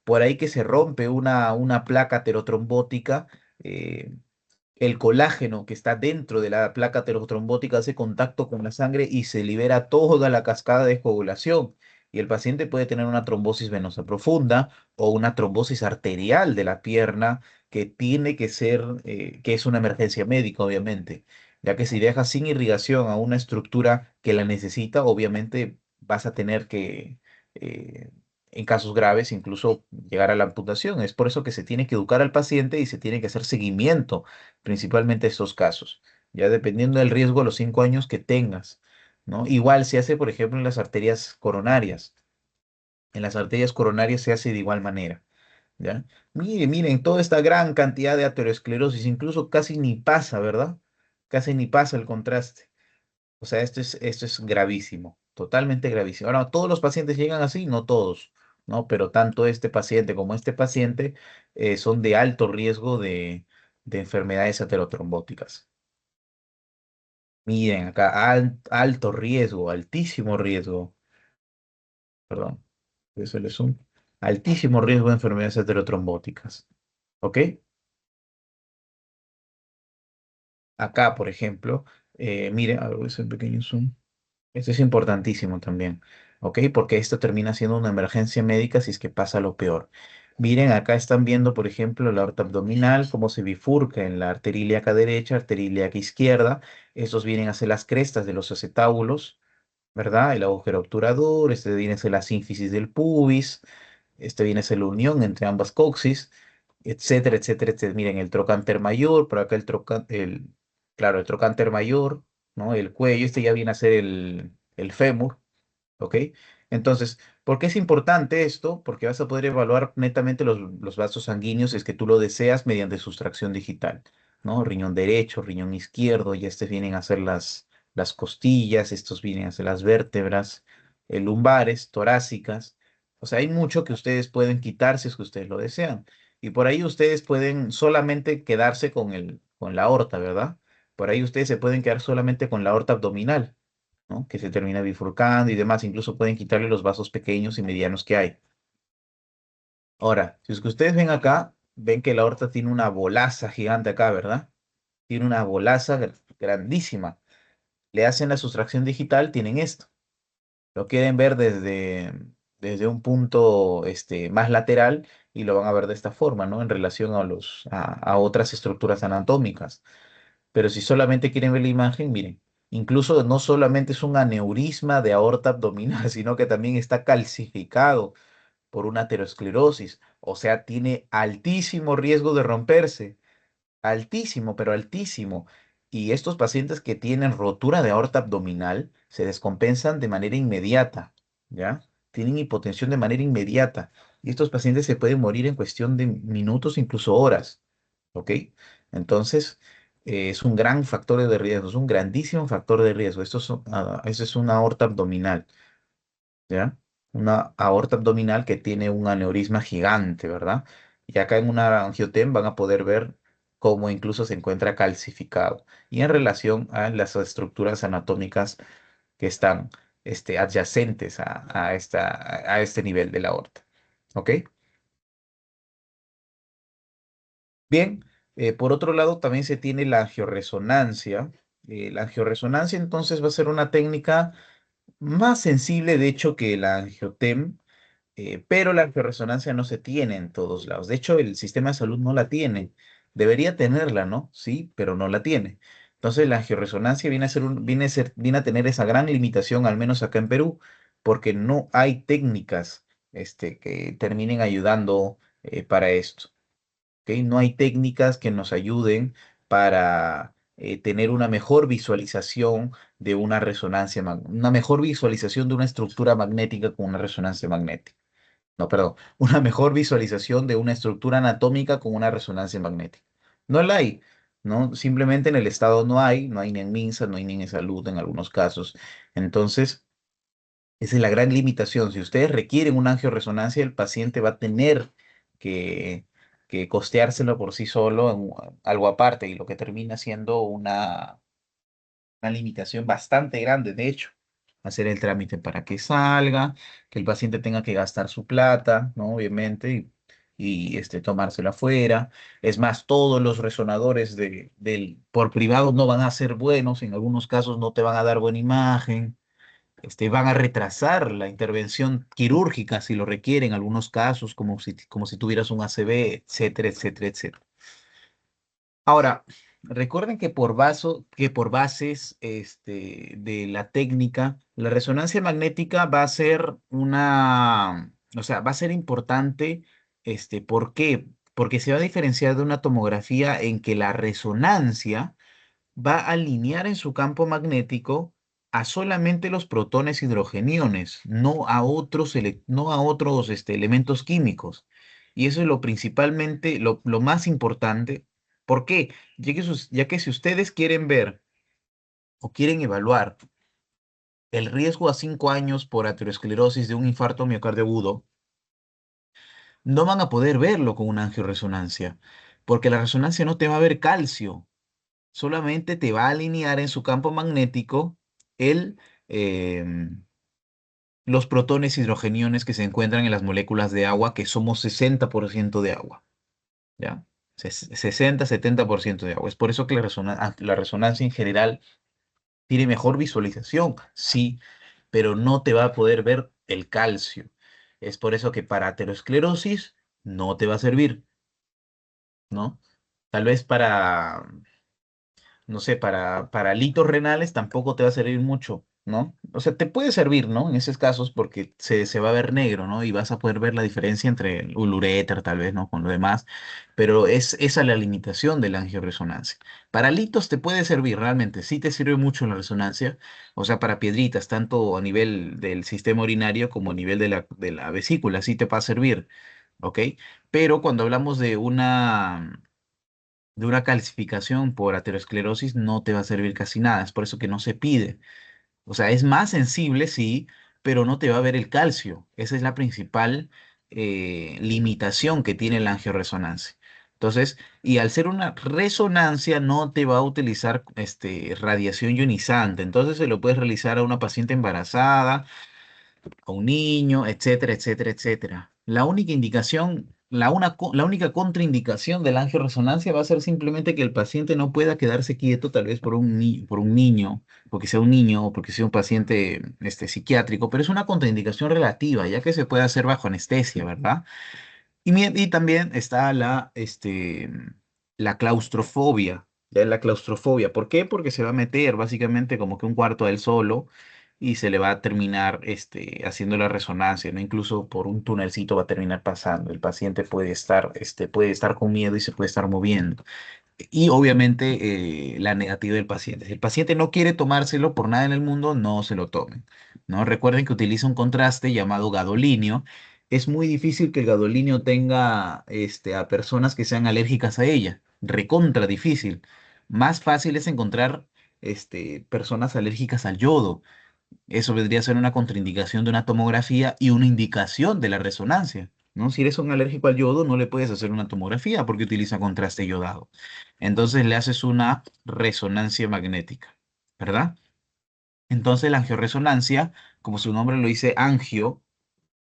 Por ahí que se rompe una placa aterotrombótica. eh, el colágeno que está dentro de la placa aterostrombótica hace contacto con la sangre y se libera toda la cascada de coagulación. Y el paciente puede tener una trombosis venosa profunda o una trombosis arterial de la pierna que tiene que ser, que es una emergencia médica, obviamente, ya que si dejas sin irrigación a una estructura que la necesita, obviamente vas a tener que, en casos graves, incluso llegar a la amputación. Es por eso que se tiene que educar al paciente y se tiene que hacer seguimiento principalmente estos casos, ya dependiendo del riesgo a los 5 años que tengas, ¿no? Igual se hace, por ejemplo, en las arterias coronarias. En las arterias coronarias se hace de igual manera, ¿ya? Miren, toda esta gran cantidad de aterosclerosis, incluso casi ni pasa, ¿verdad? Casi ni pasa el contraste. O sea, esto es gravísimo, totalmente gravísimo. Ahora, ¿todos los pacientes llegan así? No todos, ¿no? Pero tanto este paciente como este paciente son de alto riesgo de enfermedades aterotrombóticas. Miren, acá alto riesgo, altísimo riesgo, perdón, eso es un altísimo riesgo de enfermedades heterotrombóticas. ¿Ok? Acá, por ejemplo, miren, a ver, ese pequeño zoom. Esto es importantísimo también, ¿ok? Porque esto termina siendo una emergencia médica si es que pasa lo peor. Miren, acá están viendo, por ejemplo, la aorta abdominal, cómo se bifurca en la arteria ilíaca derecha, arteria ilíaca izquierda. Estos vienen hacia las crestas de los acetábulos, ¿verdad? El agujero obturador, este viene a ser la sínfisis del pubis, este viene a ser la unión entre ambas coxis, etcétera, etcétera, etcétera. Miren, el trocánter mayor, por acá claro, el trocánter mayor, ¿no? El cuello, este ya viene a ser el fémur, ¿ok? Entonces, ¿por qué es importante esto? Porque vas a poder evaluar netamente los vasos sanguíneos si es que tú lo deseas mediante sustracción digital, ¿no? Riñón derecho, riñón izquierdo, y este vienen a ser las costillas, estos vienen a ser las vértebras, lumbares, torácicas. O sea, hay mucho que ustedes pueden quitar si es que ustedes lo desean. Y por ahí ustedes pueden solamente quedarse con la aorta, ¿verdad? Por ahí ustedes se pueden quedar solamente con la aorta abdominal, ¿no? Que se termina bifurcando y demás. Incluso pueden quitarle los vasos pequeños y medianos que hay. Ahora, si es que ustedes ven acá, ven que la aorta tiene una bolaza gigante acá, ¿verdad? Tiene una bolaza grandísima. Le hacen la sustracción digital, tienen esto. Lo quieren ver desde un punto más lateral y lo van a ver de esta forma, ¿no? En relación a otras estructuras anatómicas. Pero si solamente quieren ver la imagen, miren, incluso no solamente es un aneurisma de aorta abdominal, sino que también está calcificado por una aterosclerosis. O sea, tiene altísimo riesgo de romperse. Altísimo, pero altísimo. Y estos pacientes que tienen rotura de aorta abdominal se descompensan de manera inmediata, ¿ya? Tienen hipotensión de manera inmediata. Y estos pacientes se pueden morir en cuestión de minutos, incluso horas, ¿ok? Entonces, es un gran factor de riesgo, es un grandísimo factor de riesgo. Esto es una aorta abdominal, ¿ya? Una aorta abdominal que tiene un aneurisma gigante, ¿verdad? Y acá en una angiotem van a poder ver cómo incluso se encuentra calcificado. Y en relación a las estructuras anatómicas que están adyacentes a este nivel de la aorta. ¿Ok? Bien, por otro lado también se tiene la angioresonancia. La angioresonancia entonces va a ser una técnica más sensible, de hecho, que la angiotem. Pero la angioresonancia no se tiene en todos lados. De hecho, el sistema de salud no la tiene. Debería tenerla, ¿no? Sí, pero no la tiene. Entonces, la angioresonancia viene a tener esa gran limitación, al menos acá en Perú, porque no hay técnicas que terminen ayudando para esto. ¿Ok? No hay técnicas que nos ayuden para tener una mejor visualización de una mejor visualización de una estructura magnética con una resonancia magnética. No, perdón, una mejor visualización de una estructura anatómica con una resonancia magnética. No la hay. ¿no? Simplemente en el estado no hay ni en MINSA, no hay ni en salud en algunos casos. Entonces, esa es la gran limitación. Si ustedes requieren una angioresonancia, el paciente va a tener que, que costeárselo por sí solo en algo aparte, y lo que termina siendo una limitación bastante grande, de hecho. Hacer el trámite para que salga, que el paciente tenga que gastar su plata, ¿no? Obviamente, tomársela afuera. Es más, todos los resonadores por privado no van a ser buenos, en algunos casos no te van a dar buena imagen, van a retrasar la intervención quirúrgica si lo requieren en algunos casos, como si tuvieras un ACV, etcétera, etcétera, etcétera. Ahora, recuerden que por bases de la técnica, la resonancia magnética va a ser o sea, va a ser importante, ¿por qué? Porque se va a diferenciar de una tomografía en que la resonancia va a alinear en su campo magnético a solamente los protones hidrogeniones, no a otros elementos químicos. Y eso es lo principalmente, lo más importante. ¿Por qué? Ya que si ustedes quieren ver o quieren evaluar el riesgo a 5 años por aterosclerosis de un infarto miocardio agudo, no van a poder verlo con una angioresonancia, porque la resonancia no te va a ver calcio, solamente te va a alinear en su campo magnético el, em, los protones hidrogeniones que se encuentran en las moléculas de agua, que somos 60% de agua, ¿ya? 60-70% de agua. Es por eso que la resonancia en general tiene mejor visualización, sí, pero no te va a poder ver el calcio. Es por eso que para aterosclerosis no te va a servir, ¿no? Tal vez para no sé, para litos renales tampoco te va a servir mucho, ¿no? O sea, te puede servir, ¿no? En esos casos porque se va a ver negro, ¿no? Y vas a poder ver la diferencia entre el uréter, tal vez, ¿no? Con lo demás, pero es esa la limitación de la angioresonancia. Para litos te puede servir, realmente, sí te sirve mucho la resonancia, o sea, para piedritas, tanto a nivel del sistema urinario como a nivel de la vesícula, sí te va a servir, ¿ok? Pero cuando hablamos de una calcificación por aterosclerosis no te va a servir casi nada, es por eso que no se pide. O sea, es más sensible, sí, pero no te va a ver el calcio. Esa es la principal limitación que tiene la angioresonancia. Entonces, y al ser una resonancia, no te va a utilizar radiación ionizante. Entonces, se lo puedes realizar a una paciente embarazada, a un niño, etcétera, etcétera, etcétera. La única contraindicación de la angioresonancia va a ser simplemente que el paciente no pueda quedarse quieto, tal vez por un niño, porque sea un niño o porque sea un paciente psiquiátrico, pero es una contraindicación relativa, ya que se puede hacer bajo anestesia, ¿verdad? Y también está la claustrofobia. Ya la claustrofobia. ¿Por qué? Porque se va a meter básicamente como que un cuarto del solo y se le va a terminar haciendo la resonancia, ¿no? Incluso por un tunelcito va a terminar pasando. El paciente puede estar con miedo y se puede estar moviendo. Y obviamente la negativa del paciente. Si el paciente no quiere tomárselo por nada en el mundo, no se lo tomen, ¿no? Recuerden que utiliza un contraste llamado gadolinio. Es muy difícil que el gadolinio tenga a personas que sean alérgicas a ella. Recontra difícil. Más fácil es encontrar personas alérgicas al yodo. Eso vendría a ser una contraindicación de una tomografía y una indicación de la resonancia, ¿no? Si eres un alérgico al yodo, no le puedes hacer una tomografía porque utiliza contraste yodado. Entonces le haces una resonancia magnética, ¿verdad? Entonces la angioresonancia, como su nombre lo dice, angio,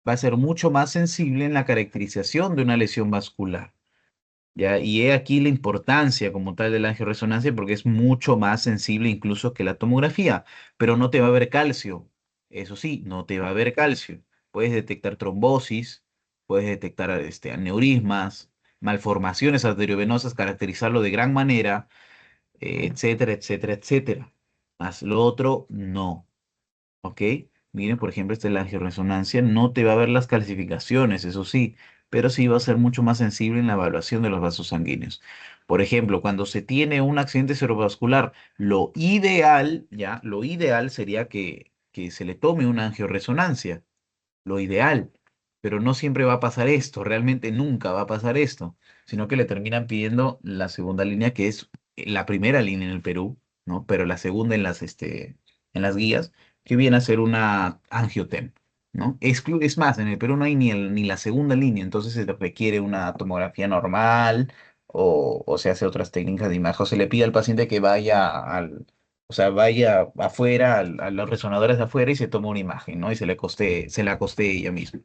va a ser mucho más sensible en la caracterización de una lesión vascular. ¿Ya? Y he aquí la importancia como tal de la angioresonancia porque es mucho más sensible incluso que la tomografía, pero no te va a ver calcio. Eso sí, no te va a ver calcio. Puedes detectar trombosis, puedes detectar aneurismas, malformaciones arteriovenosas, caracterizarlo de gran manera, etcétera, etcétera, etcétera. Más lo otro, no. ¿Ok? Miren, por ejemplo, esta es la angioresonancia, no te va a ver las calcificaciones, eso sí, pero sí va a ser mucho más sensible en la evaluación de los vasos sanguíneos. Por ejemplo, cuando se tiene un accidente cerebrovascular, lo ideal, ya, lo ideal sería que se le tome una angioresonancia, lo ideal, pero no siempre va a pasar esto, realmente nunca va a pasar esto, sino que le terminan pidiendo la segunda línea, que es la primera línea en el Perú, ¿no? Pero la segunda en las guías, que viene a ser una angiotem, ¿no? Es más, en el Perú no hay ni la segunda línea, entonces se requiere una tomografía normal o se hace otras técnicas de imagen, o se le pide al paciente que vaya o sea, vaya afuera, a los resonadores de afuera y se toma una imagen, ¿no? Y se la costee ella misma.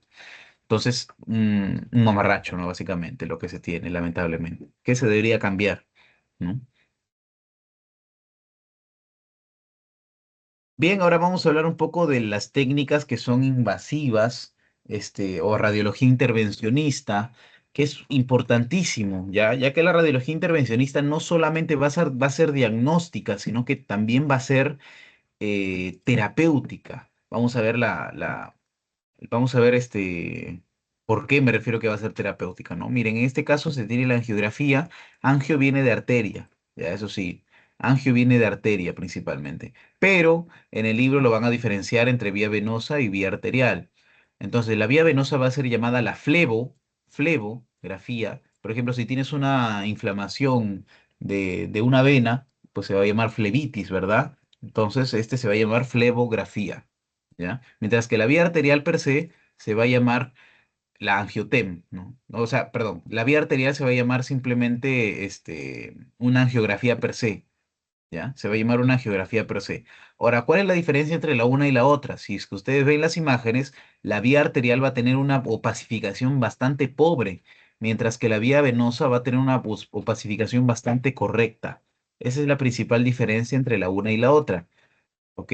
Entonces, un mamarracho, ¿no? Básicamente, lo que se tiene, lamentablemente. ¿Qué se debería cambiar? ¿No? Bien, ahora vamos a hablar un poco de las técnicas que son invasivas, o radiología intervencionista, que es importantísimo, ya que la radiología intervencionista no solamente va a ser diagnóstica, sino que también va a ser terapéutica. Vamos a ver por qué me refiero que va a ser terapéutica, ¿no? Miren, en este caso se tiene la angiografía. Angio viene de arteria, ya eso sí, angio viene de arteria principalmente, pero en el libro lo van a diferenciar entre vía venosa y vía arterial. Entonces, la vía venosa va a ser llamada la flebografía. Por ejemplo, si tienes una inflamación de una vena, pues se va a llamar flebitis, ¿verdad? Entonces, este se va a llamar flebografía. ¿Ya? Mientras que la vía arterial per se va a llamar la angiotem, ¿no? O sea, perdón, la vía arterial se va a llamar simplemente una angiografía per se, ¿ya? Se va a llamar una angiografía per se. Ahora, ¿cuál es la diferencia entre la una y la otra? Si es que ustedes ven las imágenes, la vía arterial va a tener una opacificación bastante pobre, mientras que la vía venosa va a tener una opacificación bastante correcta. Esa es la principal diferencia entre la una y la otra. ¿Ok?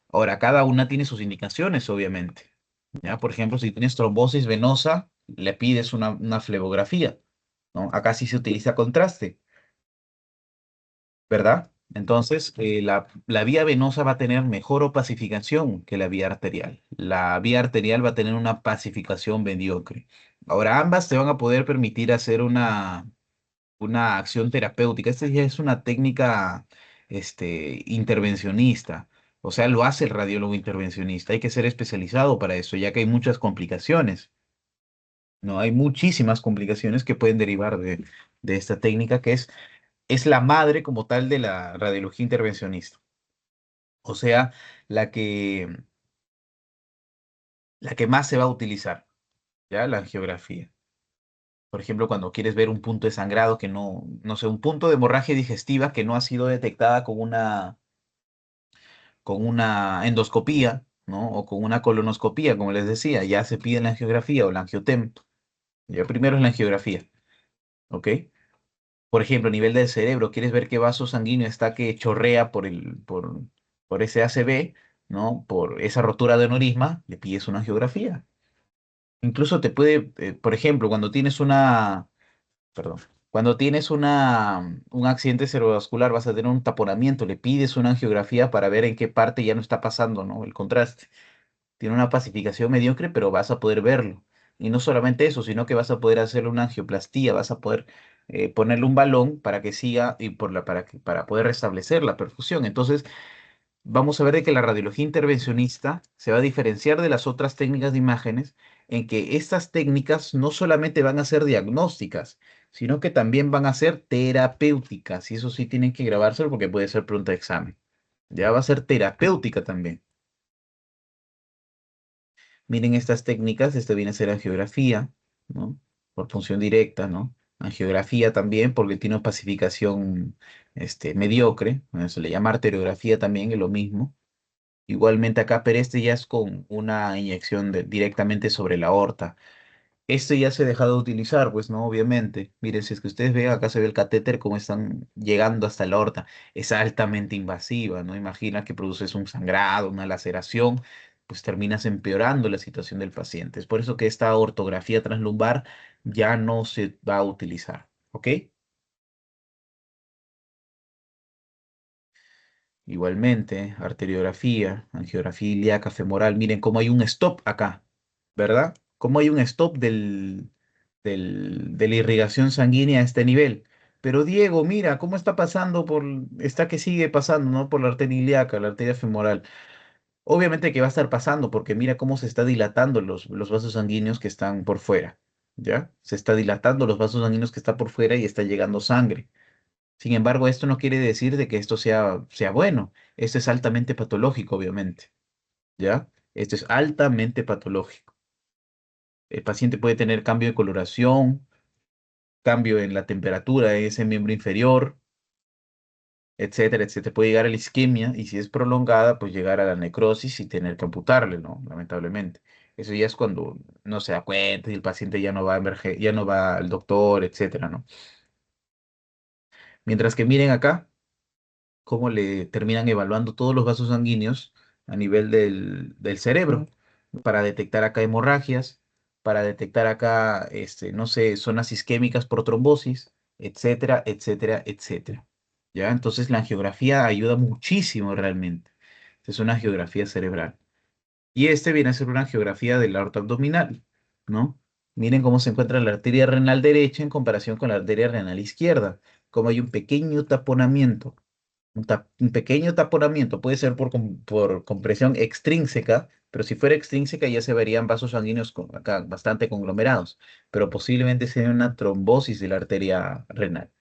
Ahora, cada una tiene sus indicaciones, obviamente. ¿Ya? Por ejemplo, si tienes trombosis venosa, le pides una flebografía, ¿no? Acá sí se utiliza contraste, ¿verdad? Entonces, la vía venosa va a tener mejor opacificación que la vía arterial. La vía arterial va a tener una pacificación mediocre. Ahora, ambas te van a poder permitir hacer una acción terapéutica. Esta ya es una técnica, intervencionista. O sea, lo hace el radiólogo intervencionista. Hay que ser especializado para eso, ya que hay muchas complicaciones. No, hay muchísimas complicaciones que pueden derivar de esta técnica es la madre como tal de la radiología intervencionista. O sea, la que, la que más se va a utilizar, ¿ya? La angiografía. Por ejemplo, cuando quieres ver un punto de sangrado que no sé, un punto de hemorragia digestiva que no ha sido detectada con una endoscopía, ¿no? O con una colonoscopía, como les decía, ya se pide la angiografía o la angiotem. Ya primero es la angiografía, ¿ok? Por ejemplo, a nivel del cerebro, quieres ver qué vaso sanguíneo está que chorrea por ese ACV, ¿no? Por esa rotura de aneurisma, le pides una angiografía. Incluso te puede, por ejemplo, perdón, cuando tienes un accidente cerebrovascular, vas a tener un taponamiento, le pides una angiografía para ver en qué parte ya no está pasando, ¿no? El contraste. Tiene una pacificación mediocre, pero vas a poder verlo. Y no solamente eso, sino que vas a poder hacerle una angioplastía, vas a poder ponerle un balón para que siga y para poder restablecer la perfusión. Entonces, vamos a ver de que la radiología intervencionista se va a diferenciar de las otras técnicas de imágenes en que estas técnicas no solamente van a ser diagnósticas, sino que también van a ser terapéuticas. Y eso sí tienen que grabárselo porque puede ser pregunta de examen. Ya va a ser terapéutica también. Miren estas técnicas, esto viene a ser angiografía, ¿no? Por función directa, ¿no? Angiografía también porque tiene una pacificación mediocre, bueno, se le llama arteriografía también, es lo mismo. Igualmente acá, pero este ya es con una inyección directamente sobre la aorta. Este ya se ha dejado de utilizar, pues no, obviamente. Miren, si es que ustedes ven, acá se ve el catéter, cómo están llegando hasta la aorta. Es altamente invasiva, ¿no? Imagina que produces un sangrado, una laceración, pues terminas empeorando la situación del paciente. Es por eso que esta ortografía translumbar ya no se va a utilizar, ¿ok? Igualmente, arteriografía, angiografía ilíaca femoral. Miren cómo hay un stop acá, ¿verdad? Cómo hay un stop de la irrigación sanguínea a este nivel. Pero Diego, mira, cómo está pasando está que sigue pasando, ¿no? Por la arteria ilíaca, la arteria femoral. Obviamente que va a estar pasando porque mira cómo se está dilatando los vasos sanguíneos que están por fuera, ¿ya? Se está dilatando los vasos sanguíneos que están por fuera y está llegando sangre. Sin embargo, esto no quiere decir de que esto sea bueno. Esto es altamente patológico, obviamente, ¿ya? Esto es altamente patológico. El paciente puede tener cambio de coloración, cambio en la temperatura de ese miembro inferior, etcétera, etcétera. Puede llegar a la isquemia y si es prolongada, pues llegar a la necrosis y tener que amputarle, ¿no? Lamentablemente. Eso ya es cuando no se da cuenta y el paciente ya no va a ya no va al doctor, etcétera, ¿no? Mientras que miren acá cómo le terminan evaluando todos los vasos sanguíneos a nivel del cerebro para detectar acá hemorragias, para detectar acá, no sé, zonas isquémicas por trombosis, etcétera, etcétera, etcétera. ¿Ya? Entonces la angiografía ayuda muchísimo realmente. Es una angiografía cerebral. Y este viene a ser una angiografía del aorta abdominal, ¿no? Miren cómo se encuentra la arteria renal derecha en comparación con la arteria renal izquierda, como hay un pequeño taponamiento. Un pequeño taponamiento puede ser por compresión extrínseca, pero si fuera extrínseca ya se verían vasos sanguíneos acá bastante conglomerados, pero posiblemente sea una trombosis de la arteria renal,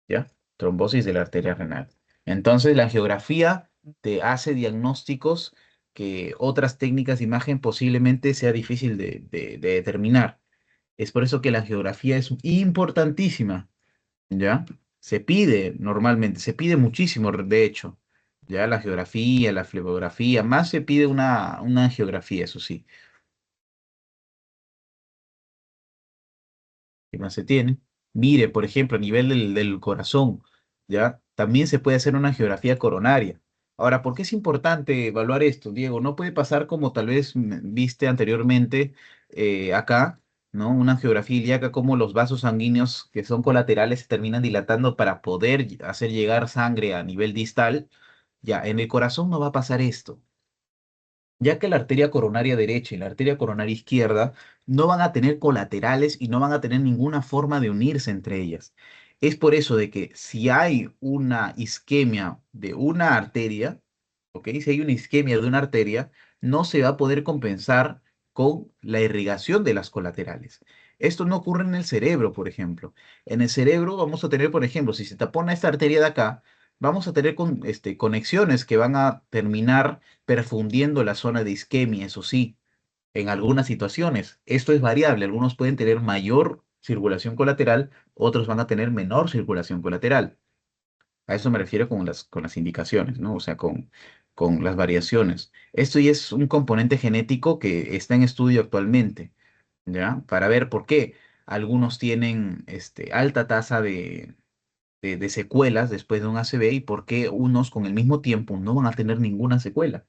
¿ya? Trombosis de la arteria renal. Entonces, la angiografía te hace diagnósticos que otras técnicas de imagen posiblemente sea difícil de determinar. Es por eso que la angiografía es importantísima. ¿Ya? Se pide normalmente, se pide muchísimo, de hecho, ya la geografía, la flebografía, más se pide una geografía, eso sí. ¿Qué más se tiene? Mire, por ejemplo, a nivel del corazón, ¿ya? También se puede hacer una geografía coronaria. Ahora, ¿por qué es importante evaluar esto, Diego? No puede pasar como tal vez viste anteriormente acá, ¿no? Una geografía ilíaca, como los vasos sanguíneos que son colaterales se terminan dilatando para poder hacer llegar sangre a nivel distal. Ya, en el corazón no va a pasar esto, ya que la arteria coronaria derecha y la arteria coronaria izquierda no van a tener colaterales y no van a tener ninguna forma de unirse entre ellas. Es por eso de que si hay una isquemia de una arteria, ¿ok? Si hay una isquemia de una arteria, no se va a poder compensar con la irrigación de las colaterales. Esto no ocurre en el cerebro, por ejemplo. En el cerebro vamos a tener, por ejemplo, si se tapona esta arteria de acá, vamos a tener conexiones que van a terminar perfundiendo la zona de isquemia, eso sí, en algunas situaciones. Esto es variable, algunos pueden tener mayor circulación colateral, otros van a tener menor circulación colateral. A eso me refiero con las indicaciones, ¿no? O sea, con las variaciones. Esto ya es un componente genético que está en estudio actualmente, ¿ya? Para ver por qué algunos tienen alta tasa de secuelas después de un ACV y por qué unos con el mismo tiempo no van a tener ninguna secuela.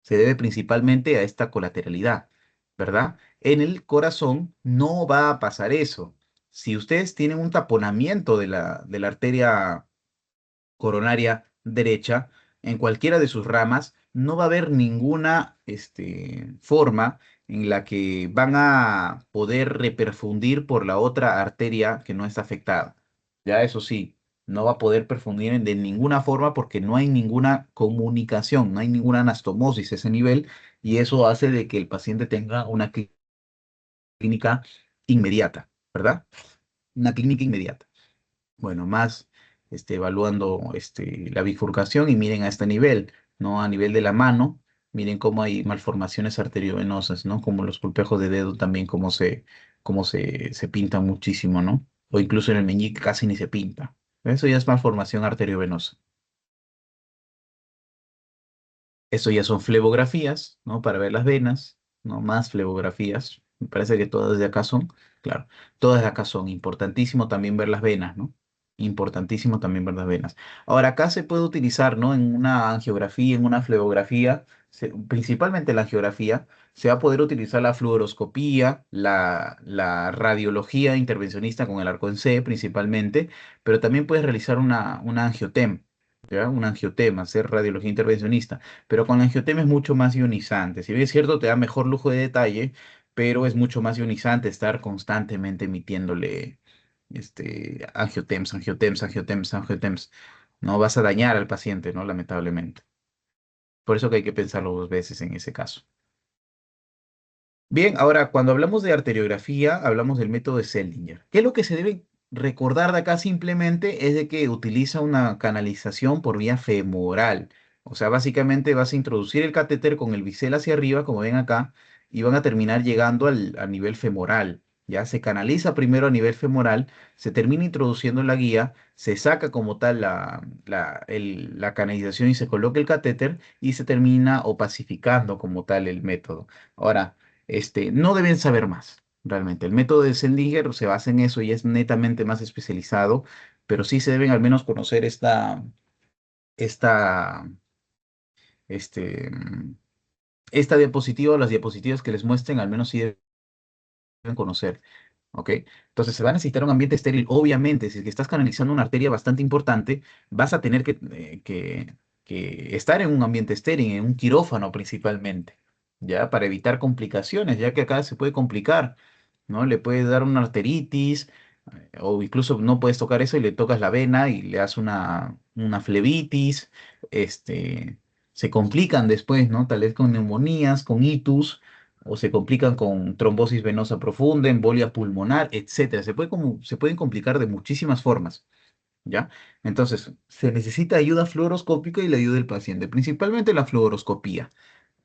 Se debe principalmente a esta colateralidad, ¿verdad? En el corazón no va a pasar eso. Si ustedes tienen un taponamiento de la arteria coronaria derecha, en cualquiera de sus ramas, no va a haber ninguna forma en la que van a poder reperfundir por la otra arteria que no está afectada. Ya eso sí, no va a poder perfundir de ninguna forma porque no hay ninguna comunicación, no hay ninguna anastomosis a ese nivel y eso hace de que el paciente tenga una clínica inmediata, ¿verdad? Una clínica inmediata. Bueno, más evaluando la bifurcación y miren a este nivel, ¿no? A nivel de la mano, miren cómo hay malformaciones arteriovenosas, ¿no? Como los golpejos de dedo también, cómo se pintan muchísimo, ¿no? O incluso en el meñique casi ni se pinta. Eso ya es malformación arteriovenosa. Eso ya son flebografías, ¿no? Para ver las venas, ¿no? Más flebografías. Me parece que todas de acá son, claro, todas de acá son. Importantísimo también ver las venas, ¿no? Importantísimo también ver las venas. Ahora, acá se puede utilizar, ¿no? En una angiografía, en una flebografía, principalmente la angiografía, se va a poder utilizar la fluoroscopía, la radiología intervencionista con el arco en C principalmente, pero también puedes realizar una angiotem, ¿ya? Un angiotema, hacer radiología intervencionista, pero con la angiotema es mucho más ionizante. Si bien es cierto, te da mejor lujo de detalle, pero es mucho más ionizante estar constantemente emitiéndole angiotems, angiotems, angiotems, angiotems. No vas a dañar al paciente, ¿no? Lamentablemente. Por eso que hay que pensarlo dos veces en ese caso. Bien, ahora cuando hablamos de arteriografía, hablamos del método de Seldinger. ¿Qué es lo que se debe? recordar de acá simplemente es de que utiliza una canalización por vía femoral. O sea, básicamente vas a introducir el catéter con el bisel hacia arriba, como ven acá, y van a terminar llegando al nivel femoral. Ya se canaliza primero a nivel femoral, se termina introduciendo la guía, se saca como tal la canalización y se coloca el catéter y se termina opacificando como tal el método. Ahora, no deben saber más. Realmente, el método de Seldinger se basa en eso y es netamente más especializado, pero sí se deben al menos conocer esta, este, mm, esta diapositiva o las diapositivas que les muestren, al menos sí deben conocer. ¿Ok? Entonces se va a necesitar un ambiente estéril. Obviamente, si es que estás canalizando una arteria bastante importante, vas a tener que estar en un ambiente estéril, en un quirófano principalmente, ¿ya? Para evitar complicaciones, ya que acá se puede complicar, ¿no? Le puede dar una arteritis, o incluso no puedes tocar eso y le tocas la vena y le das una flebitis, se complican después, ¿no? Tal vez con neumonías, con itus o se complican con trombosis venosa profunda, embolia pulmonar, etcétera. Se pueden complicar de muchísimas formas, ¿ya? Entonces, se necesita ayuda fluoroscópica y la ayuda del paciente, principalmente la fluoroscopía,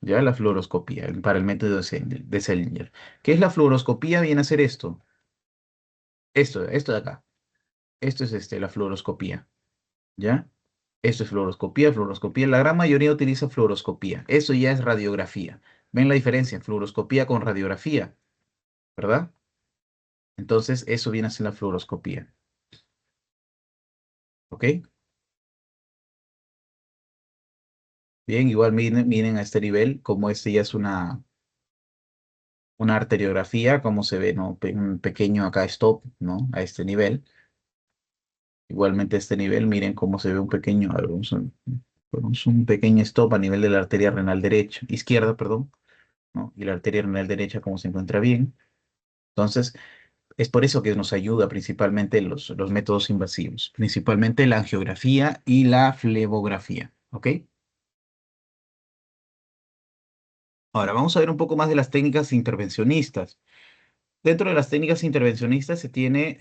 ¿ya? La fluoroscopía para el método de Sellinger. ¿Qué es la fluoroscopía? Viene a ser esto, esto de acá. Esto es la fluoroscopía, ¿ya? Esto es fluoroscopía, fluoroscopía. La gran mayoría utiliza fluoroscopía. Eso ya es radiografía. ¿Ven la diferencia? Fluoroscopía con radiografía, ¿verdad? Entonces, eso viene a ser la fluoroscopía. ¿Ok? Bien, igual miren a este nivel, como este ya es una arteriografía, como se ve, ¿no? Un pequeño acá stop, ¿no? A este nivel. Igualmente a este nivel, miren cómo se ve un pequeño, a ver, un pequeño stop a nivel de la arteria renal derecha, izquierda, perdón, ¿no? Y la arteria renal derecha, como se encuentra bien. Entonces, es por eso que nos ayuda principalmente los métodos invasivos, principalmente la angiografía y la flebografía, ¿ok? Ahora, vamos a ver un poco más de las técnicas intervencionistas. Dentro de las técnicas intervencionistas se tiene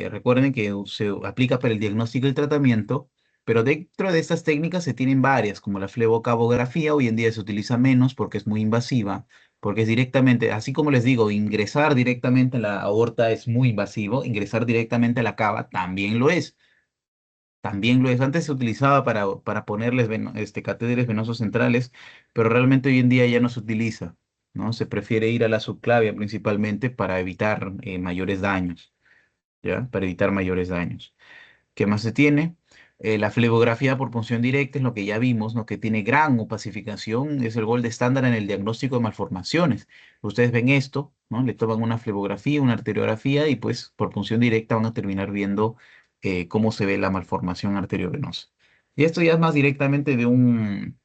recuerden que se aplica para el diagnóstico y el tratamiento, pero dentro de estas técnicas se tienen varias, como la flebocabografía, hoy en día se utiliza menos porque es muy invasiva, porque es directamente, así como les digo, ingresar directamente a la aorta es muy invasivo, ingresar directamente a la cava también lo es. También lo es. Antes se utilizaba para ponerles catéteres venosos centrales, pero realmente hoy en día ya no se utiliza, ¿no? Se prefiere ir a la subclavia principalmente para evitar mayores daños, ¿ya? Para evitar mayores daños. ¿Qué más se tiene? La flebografía por punción directa es lo que ya vimos, ¿no? Que tiene gran opacificación, es el gold estándar en el diagnóstico de malformaciones. Ustedes ven esto, ¿no? Le toman una flebografía, una arteriografía y pues por punción directa van a terminar viendo cómo se ve la malformación arteriovenosa. Y esto ya es más directamente de un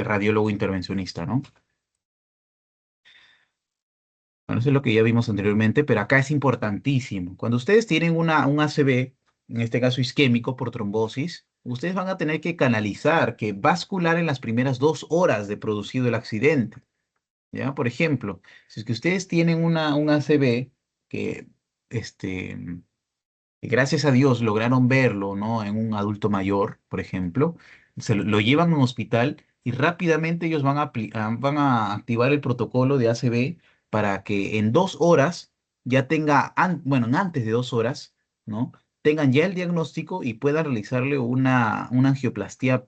radiólogo intervencionista, ¿no? Bueno, eso es lo que ya vimos anteriormente, pero acá es importantísimo. Cuando ustedes tienen un ACV, en este caso isquémico por trombosis, ustedes van a tener que canalizar, que vascular en las primeras 2 horas de producido el accidente. ¿Ya? Por ejemplo, si es que ustedes tienen un ACV que, este, que gracias a Dios lograron verlo, ¿no? En un adulto mayor, por ejemplo, lo llevan a un hospital y rápidamente ellos van a activar el protocolo de ACV para que en 2 horas ya bueno, en antes de 2 horas, ¿no? Tengan ya el diagnóstico y puedan realizarle una angioplastía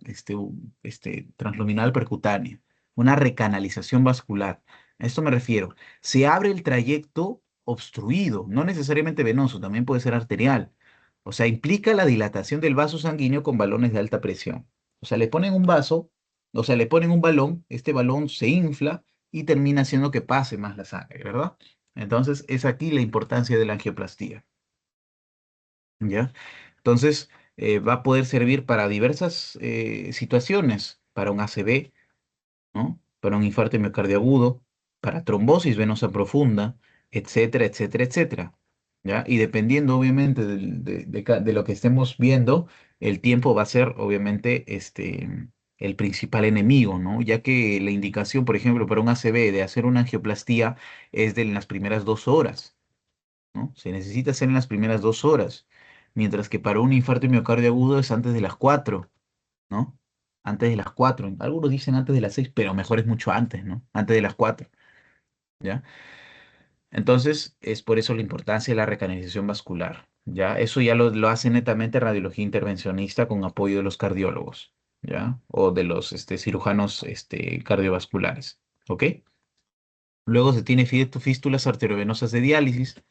transluminal percutánea, una recanalización vascular. A esto me refiero. Se abre el trayecto obstruido, no necesariamente venoso, también puede ser arterial. O sea, implica la dilatación del vaso sanguíneo con balones de alta presión. O sea, le ponen un vaso, o sea, le ponen un balón, este balón se infla y termina haciendo que pase más la sangre, ¿verdad? Entonces, es aquí la importancia de la angioplastía, ¿ya? Entonces, va a poder servir para diversas situaciones, para un ACV, ¿no? Para un infarto miocardio agudo, para trombosis venosa profunda, etcétera, etcétera, etcétera. ¿Ya? Y dependiendo, obviamente, de lo que estemos viendo, el tiempo va a ser, obviamente, el principal enemigo, ¿no? Ya que la indicación, por ejemplo, para un ACV de hacer una angioplastía es de las primeras 2 horas. ¿no? Se necesita hacer en las primeras 2 horas, mientras que para un infarto de miocardio agudo es antes de las 4, ¿no? Antes de las 4. Algunos dicen antes de las 6, pero mejor es mucho antes, ¿no? Antes de las 4, ¿ya? Entonces, es por eso la importancia de la recanalización vascular, ¿ya? Eso ya lo hace netamente radiología intervencionista con apoyo de los cardiólogos, ¿ya? O de los cirujanos cardiovasculares, ¿ok? Luego se tiene fístulas arteriovenosas de diálisis,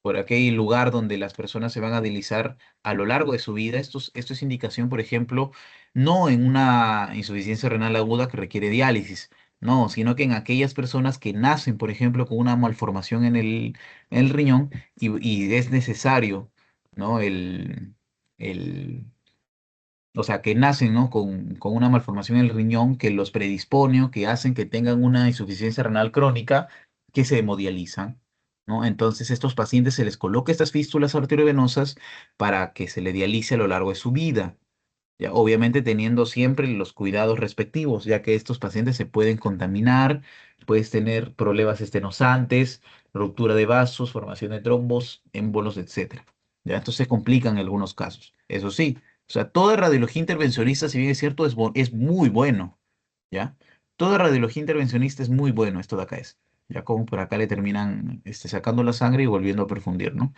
por aquel lugar donde las personas se van a dializar a lo largo de su vida. Esto es indicación, por ejemplo, no en una insuficiencia renal aguda que requiere diálisis, no, sino que en aquellas personas que nacen, por ejemplo, con una malformación en el riñón y es necesario, ¿no? El, o sea, que nacen, ¿no? Con una malformación en el riñón que los predispone o que hacen que tengan una insuficiencia renal crónica que se hemodializan, ¿no? Entonces, estos pacientes se les coloca estas fístulas arteriovenosas para que se le dialice a lo largo de su vida, ya, obviamente teniendo siempre los cuidados respectivos, ya que estos pacientes se pueden contaminar, puedes tener problemas estenosantes, ruptura de vasos, formación de trombos, émbolos, etcétera. Ya, esto se complica en algunos casos. Eso sí, o sea, toda radiología intervencionista, si bien es cierto, es muy bueno, ¿ya? Toda radiología intervencionista es muy bueno, esto de acá es. Ya como por acá le terminan sacando la sangre y volviendo a perfundir, ¿no?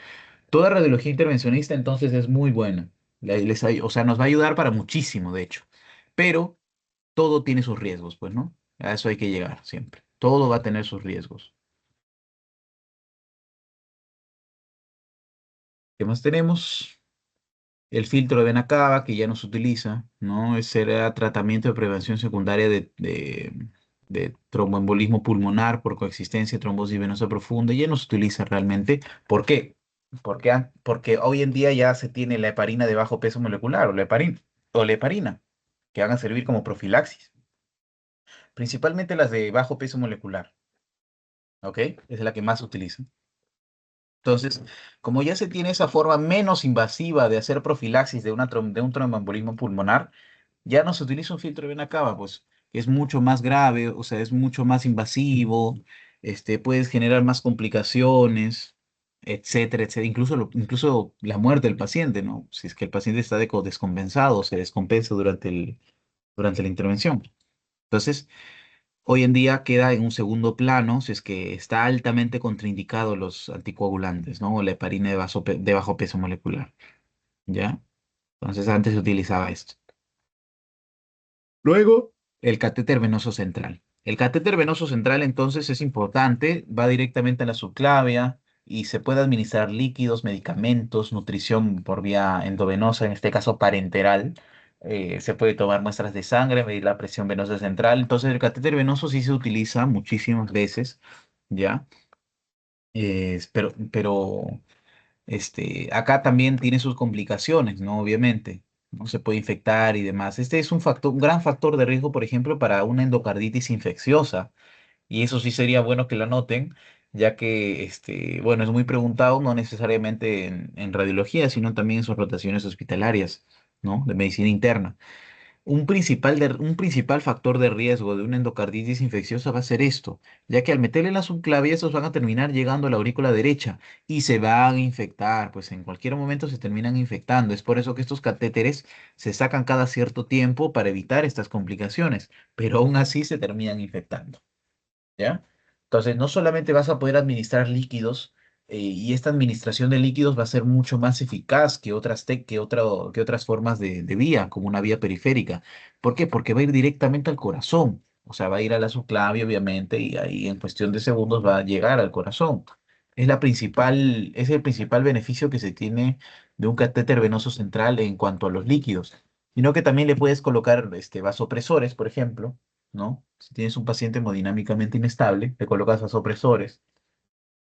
Toda radiología intervencionista entonces es muy buena. O sea, nos va a ayudar para muchísimo, de hecho. Pero todo tiene sus riesgos, pues, ¿no? A eso hay que llegar siempre. Todo va a tener sus riesgos. ¿Qué más tenemos? El filtro de vena cava, que ya no se utiliza, ¿no? Ese era tratamiento de prevención secundaria de tromboembolismo pulmonar por coexistencia de trombosis venosa profunda. Ya no se utiliza realmente. ¿Por qué? Porque hoy en día ya se tiene la heparina de bajo peso molecular o la heparina, que van a servir como profilaxis. Principalmente las de bajo peso molecular, ¿ok? Es la que más se utiliza. Entonces, como ya se tiene esa forma menos invasiva de hacer profilaxis de un tromboembolismo pulmonar, ya no se utiliza un filtro de vena cava, pues es mucho más grave, o sea, es mucho más invasivo, puedes generar más complicaciones, etcétera, etcétera, incluso la muerte del paciente, ¿no? Si es que el paciente está descompensado, se descompensa durante la intervención. Entonces, hoy en día queda en un segundo plano si es que está altamente contraindicado los anticoagulantes, ¿no? O la heparina de bajo peso molecular, ¿ya? Entonces, antes se utilizaba esto. Luego, el catéter venoso central. El catéter venoso central entonces es importante, va directamente a la subclavia y se puede administrar líquidos, medicamentos, nutrición por vía endovenosa, en este caso parenteral. Se puede tomar muestras de sangre, medir la presión venosa central. Entonces el catéter venoso sí se utiliza muchísimas veces, ¿ya? Pero acá también tiene sus complicaciones, ¿no? Obviamente, no se puede infectar y demás. Este es un gran factor de riesgo, por ejemplo, para una endocarditis infecciosa. Y eso sí sería bueno que lo noten, ya que, bueno, es muy preguntado, no necesariamente en radiología, sino también en sus rotaciones hospitalarias, ¿no? De medicina interna. Un principal factor de riesgo de una endocarditis infecciosa va a ser esto, ya que al meterle la subclavia, estos van a terminar llegando a la aurícula derecha y se van a infectar, pues en cualquier momento se terminan infectando. Es por eso que estos catéteres se sacan cada cierto tiempo para evitar estas complicaciones, pero aún así se terminan infectando. ¿Ya? Entonces, no solamente vas a poder administrar líquidos, y esta administración de líquidos va a ser mucho más eficaz que que otras formas de vía, como una vía periférica. ¿Por qué? Porque va a ir directamente al corazón. O sea, va a ir a la subclavia, obviamente, y ahí en cuestión de segundos va a llegar al corazón. Es el principal beneficio que se tiene de un catéter venoso central en cuanto a los líquidos. Sino que también le puedes colocar vasopresores, por ejemplo, ¿no? Si tienes un paciente hemodinámicamente inestable, le colocas vasopresores.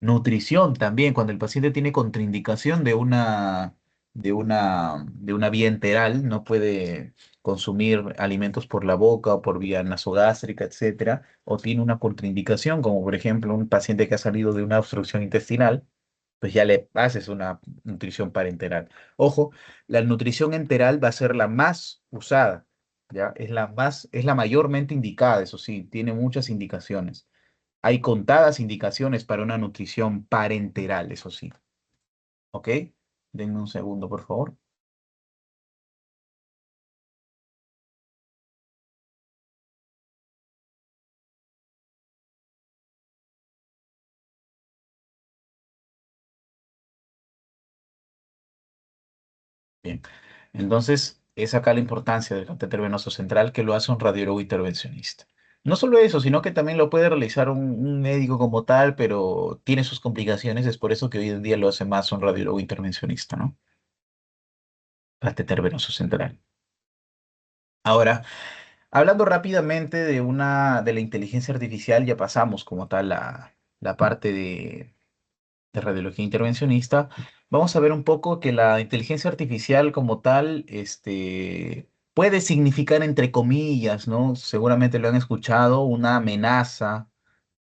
Nutrición también, cuando el paciente tiene contraindicación de una vía enteral, no puede consumir alimentos por la boca o por vía nasogástrica, etcétera, o tiene una contraindicación, como por ejemplo un paciente que ha salido de una obstrucción intestinal, pues ya le haces una nutrición parenteral. Ojo, la nutrición enteral va a ser la más usada, ¿ya? Es la mayormente indicada, eso sí, tiene muchas indicaciones. Hay contadas indicaciones para una nutrición parenteral, eso sí. ¿Ok? Denme un segundo, por favor. Bien. Entonces, es acá la importancia del catéter venoso central que lo hace un radiólogo intervencionista. No solo eso, sino que también lo puede realizar un médico como tal, pero tiene sus complicaciones. Es por eso que hoy en día lo hace más un radiólogo intervencionista, ¿no? Catéter venoso central. Ahora, hablando rápidamente de la inteligencia artificial, ya pasamos como tal la parte de radiología intervencionista. Vamos a ver un poco que la inteligencia artificial como tal, puede significar, entre comillas, ¿no? Seguramente lo han escuchado, una amenaza,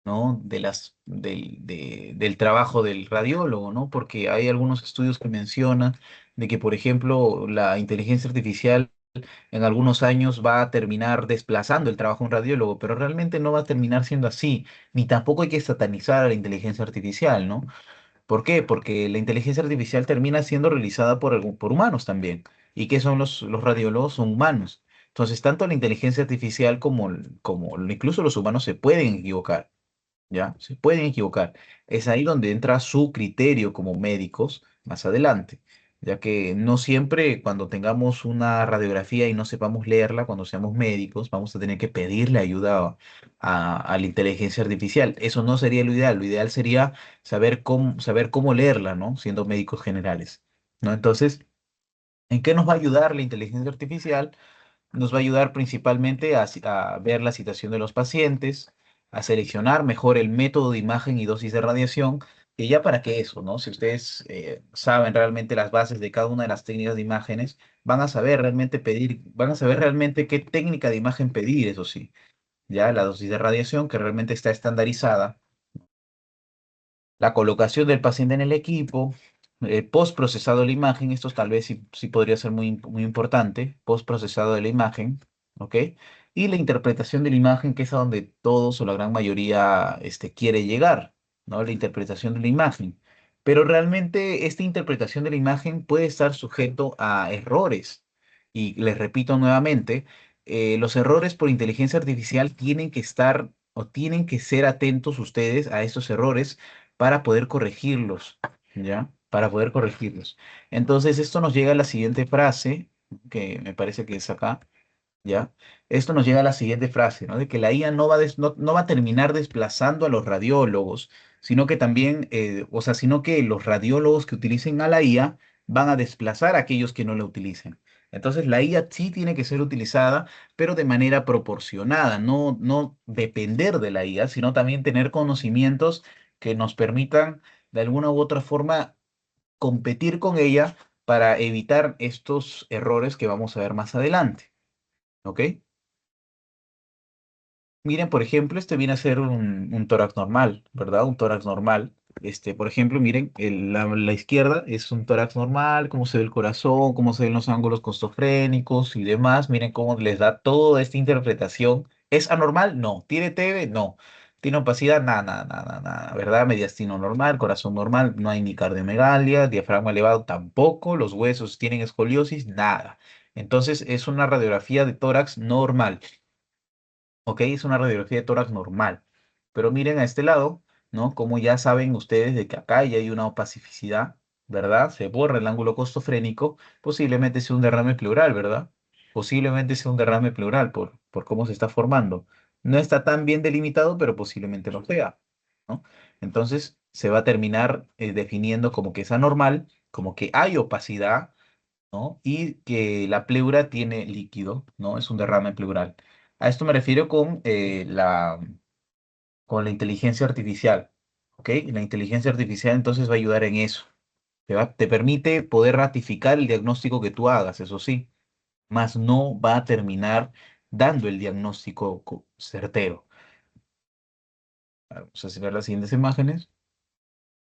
¿no? Del trabajo del radiólogo, ¿no? Porque hay algunos estudios que mencionan de que, por ejemplo, la inteligencia artificial en algunos años va a terminar desplazando el trabajo de un radiólogo, pero realmente no va a terminar siendo así, ni tampoco hay que satanizar a la inteligencia artificial, ¿no? ¿Por qué? Porque la inteligencia artificial termina siendo realizada por humanos también. ¿Y qué son los radiólogos? Son humanos. Entonces, tanto la inteligencia artificial como incluso los humanos se pueden equivocar. ¿Ya? Se pueden equivocar. Es ahí donde entra su criterio como médicos más adelante, ya que no siempre cuando tengamos una radiografía y no sepamos leerla, cuando seamos médicos, vamos a tener que pedirle ayuda a la inteligencia artificial. Eso no sería lo ideal sería saber cómo leerla, ¿no? Siendo médicos generales, ¿no? Entonces, ¿en qué nos va a ayudar la inteligencia artificial? Nos va a ayudar principalmente a ver la situación de los pacientes, a seleccionar mejor el método de imagen y dosis de radiación, que ya para qué eso, ¿no? Si ustedes saben realmente las bases de cada una de las técnicas de imágenes, van a saber realmente qué técnica de imagen pedir, eso sí, ya la dosis de radiación que realmente está estandarizada, la colocación del paciente en el equipo, postprocesado de la imagen, esto tal vez sí podría ser muy importante, postprocesado de la imagen, ¿ok? Y la interpretación de la imagen, que es a donde todos o la gran mayoría quiere llegar, ¿no? La interpretación de la imagen. Pero realmente esta interpretación de la imagen puede estar sujeto a errores. Y les repito nuevamente, los errores por inteligencia artificial tienen que estar o tienen que ser atentos ustedes a estos errores para poder corregirlos, ¿ya? Para poder corregirlos. Entonces, esto nos llega a la siguiente frase, que me parece que es acá, ¿ya? Esto nos llega a la siguiente frase, ¿no? De que la IA no va a terminar desplazando a los radiólogos, sino que también, o sea, sino que los radiólogos que utilicen a la IA van a desplazar a aquellos que no la utilicen. Entonces, la IA sí tiene que ser utilizada, pero de manera proporcionada, no depender de la IA, sino también tener conocimientos que nos permitan, de alguna u otra forma, competir con ella para evitar estos errores que vamos a ver más adelante. ¿Ok? Miren, por ejemplo, este viene a ser un tórax normal, ¿verdad? Un tórax normal. Por ejemplo, miren, la izquierda es un tórax normal, cómo se ve el corazón, cómo se ven los ángulos costofrénicos y demás. Miren cómo les da toda esta interpretación. ¿Es anormal? No. ¿Tiene TB? No. ¿Tiene opacidad? Nada, nada, nada, nada. ¿Verdad? Mediastino normal, corazón normal, no hay ni cardiomegalia, diafragma elevado tampoco, los huesos tienen escoliosis, nada. Entonces, es una radiografía de tórax normal. Ok, es una radiografía de tórax normal. Pero miren a este lado, ¿no? Como ya saben ustedes de que acá ya hay una opacificidad, ¿verdad? Se borra el ángulo costofrénico, posiblemente sea un derrame pleural, ¿verdad? Posiblemente sea un derrame pleural por cómo se está formando. No está tan bien delimitado, pero posiblemente lo sea, ¿no? Entonces se va a terminar definiendo como que es anormal, como que hay opacidad, ¿no? Y que la pleura tiene líquido, ¿no? Es un derrame pleural. A esto me refiero con la inteligencia artificial, ¿ok? La inteligencia artificial entonces va a ayudar en eso. Te permite poder ratificar el diagnóstico que tú hagas, eso sí, mas no va a terminar dando el diagnóstico certero. Vamos a ver las siguientes imágenes.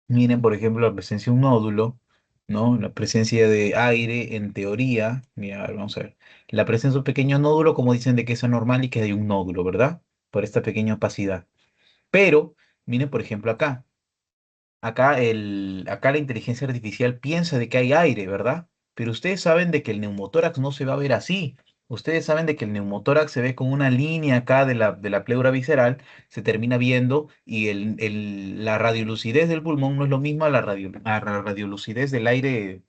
Miren, por ejemplo, la presencia de un nódulo, ¿no? La presencia de aire, en teoría. Mira, a ver, vamos a ver. La presencia de un pequeño nódulo, como dicen de que es anormal y que hay un nódulo, ¿verdad? Por esta pequeña opacidad. Pero, miren, por ejemplo, acá. acá la inteligencia artificial piensa de que hay aire, ¿verdad? Pero ustedes saben de que el neumotórax no se va a ver así. Ustedes saben de que el neumotórax se ve con una línea acá de la pleura visceral, se termina viendo y la radiolucidez del pulmón no es lo mismo a la radiolucidez del aire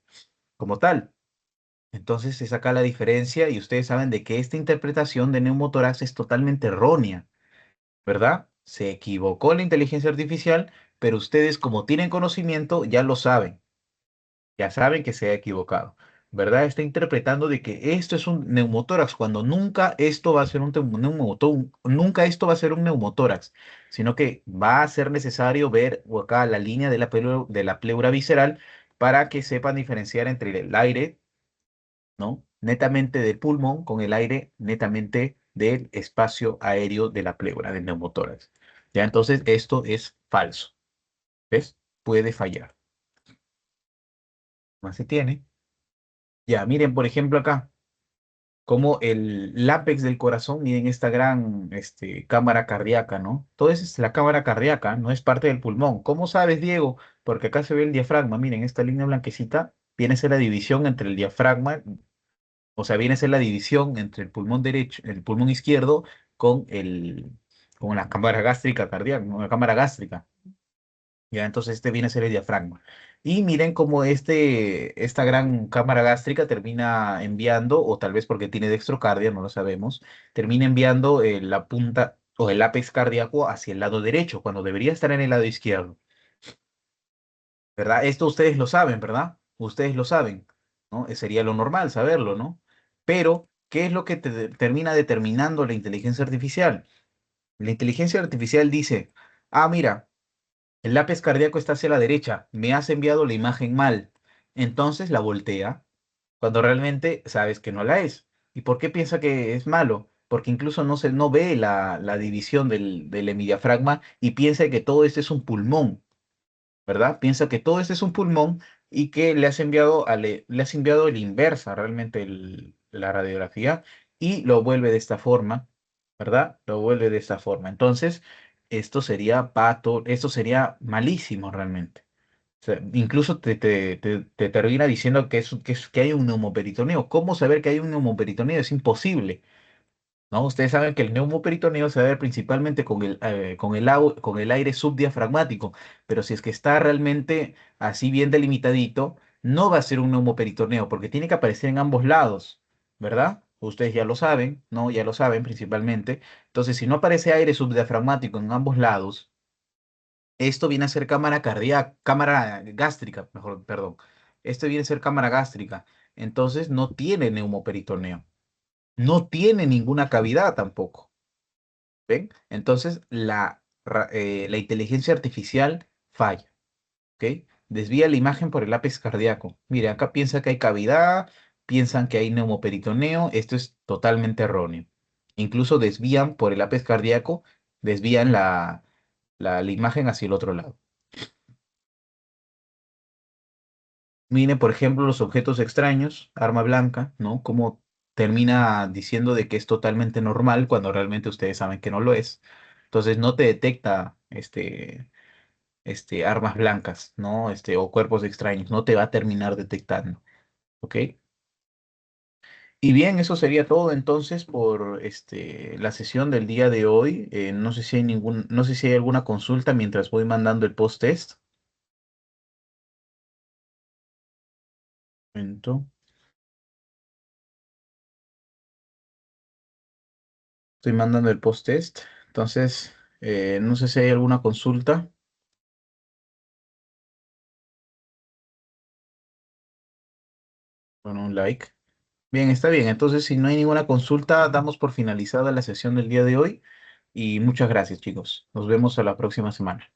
como tal. Entonces es acá la diferencia y ustedes saben de que esta interpretación de neumotórax es totalmente errónea. ¿Verdad? Se equivocó la inteligencia artificial, pero ustedes como tienen conocimiento ya lo saben, ya saben que se ha equivocado, ¿verdad? Está interpretando de que esto es un neumotórax cuando nunca esto va a ser un nunca esto va a ser un neumotórax, sino que va a ser necesario ver acá la línea de la pleura visceral para que sepan diferenciar entre el aire, ¿no? Netamente del pulmón con el aire netamente del espacio aéreo de la pleura, del neumotórax. Ya, entonces esto es falso. ¿Ves? Puede fallar. Más se tiene. Ya, miren, por ejemplo, acá, como el ápex del corazón, miren esta gran cámara cardíaca, ¿no? Todo eso es la cámara cardíaca, no es parte del pulmón. ¿Cómo sabes, Diego? Porque acá se ve el diafragma. Miren, esta línea blanquecita viene a ser la división entre el diafragma. O sea, viene a ser la división entre el pulmón derecho, el pulmón izquierdo con la cámara gástrica cardíaca, ¿no? La cámara gástrica. Ya, entonces este viene a ser el diafragma. Y miren cómo esta gran cámara gástrica termina enviando, o tal vez porque tiene dextrocardia, no lo sabemos, termina enviando la punta o el ápex cardíaco hacia el lado derecho, cuando debería estar en el lado izquierdo. ¿Verdad? Esto ustedes lo saben, ¿verdad? Ustedes lo saben, ¿no? Sería lo normal saberlo, ¿no? Pero, ¿qué es lo que termina determinando la inteligencia artificial? La inteligencia artificial dice, ah, mira, el lápiz cardíaco está hacia la derecha, me has enviado la imagen mal. Entonces la voltea, cuando realmente sabes que no la es. ¿Y por qué piensa que es malo? Porque incluso no ve la división del hemidiafragma y piensa que todo esto es un pulmón. ¿Verdad? Piensa que todo este es un pulmón y que le has enviado el inversa, realmente la radiografía, y lo vuelve de esta forma, ¿verdad? Lo vuelve de esta forma. Entonces, esto sería malísimo realmente. O sea, incluso te termina diciendo que hay un neumoperitoneo. ¿Cómo saber que hay un neumoperitoneo? Es imposible. ¿No? Ustedes saben que el neumoperitoneo se va a ver principalmente con el aire subdiafragmático, pero si es que está realmente así bien delimitadito, no va a ser un neumoperitoneo, porque tiene que aparecer en ambos lados, ¿verdad? Ustedes ya lo saben, ¿no? Ya lo saben principalmente. Entonces, si no aparece aire subdiafragmático en ambos lados, esto viene a ser cámara cardíaca, cámara gástrica, mejor, perdón. Esto viene a ser cámara gástrica. Entonces, no tiene neumoperitoneo. No tiene ninguna cavidad tampoco. ¿Ven? Entonces, la inteligencia artificial falla, ¿ok? Desvía la imagen por el ápice cardíaco. Mire, acá piensa que hay cavidad, piensan que hay neumoperitoneo, esto es totalmente erróneo. Incluso desvían por el ápice cardíaco, desvían la imagen hacia el otro lado. Miren, por ejemplo, los objetos extraños, arma blanca, ¿no? Como termina diciendo de que es totalmente normal cuando realmente ustedes saben que no lo es. Entonces no te detecta armas blancas, ¿no? O cuerpos extraños, no te va a terminar detectando, ¿ok? Y bien, eso sería todo entonces por la sesión del día de hoy. No sé si hay alguna consulta mientras voy mandando el post-test. Momento. Estoy mandando el post-test. Entonces, no sé si hay alguna consulta. Bueno, un like. Bien, está bien. Entonces, si no hay ninguna consulta, damos por finalizada la sesión del día de hoy. Y muchas gracias, chicos. Nos vemos a la próxima semana.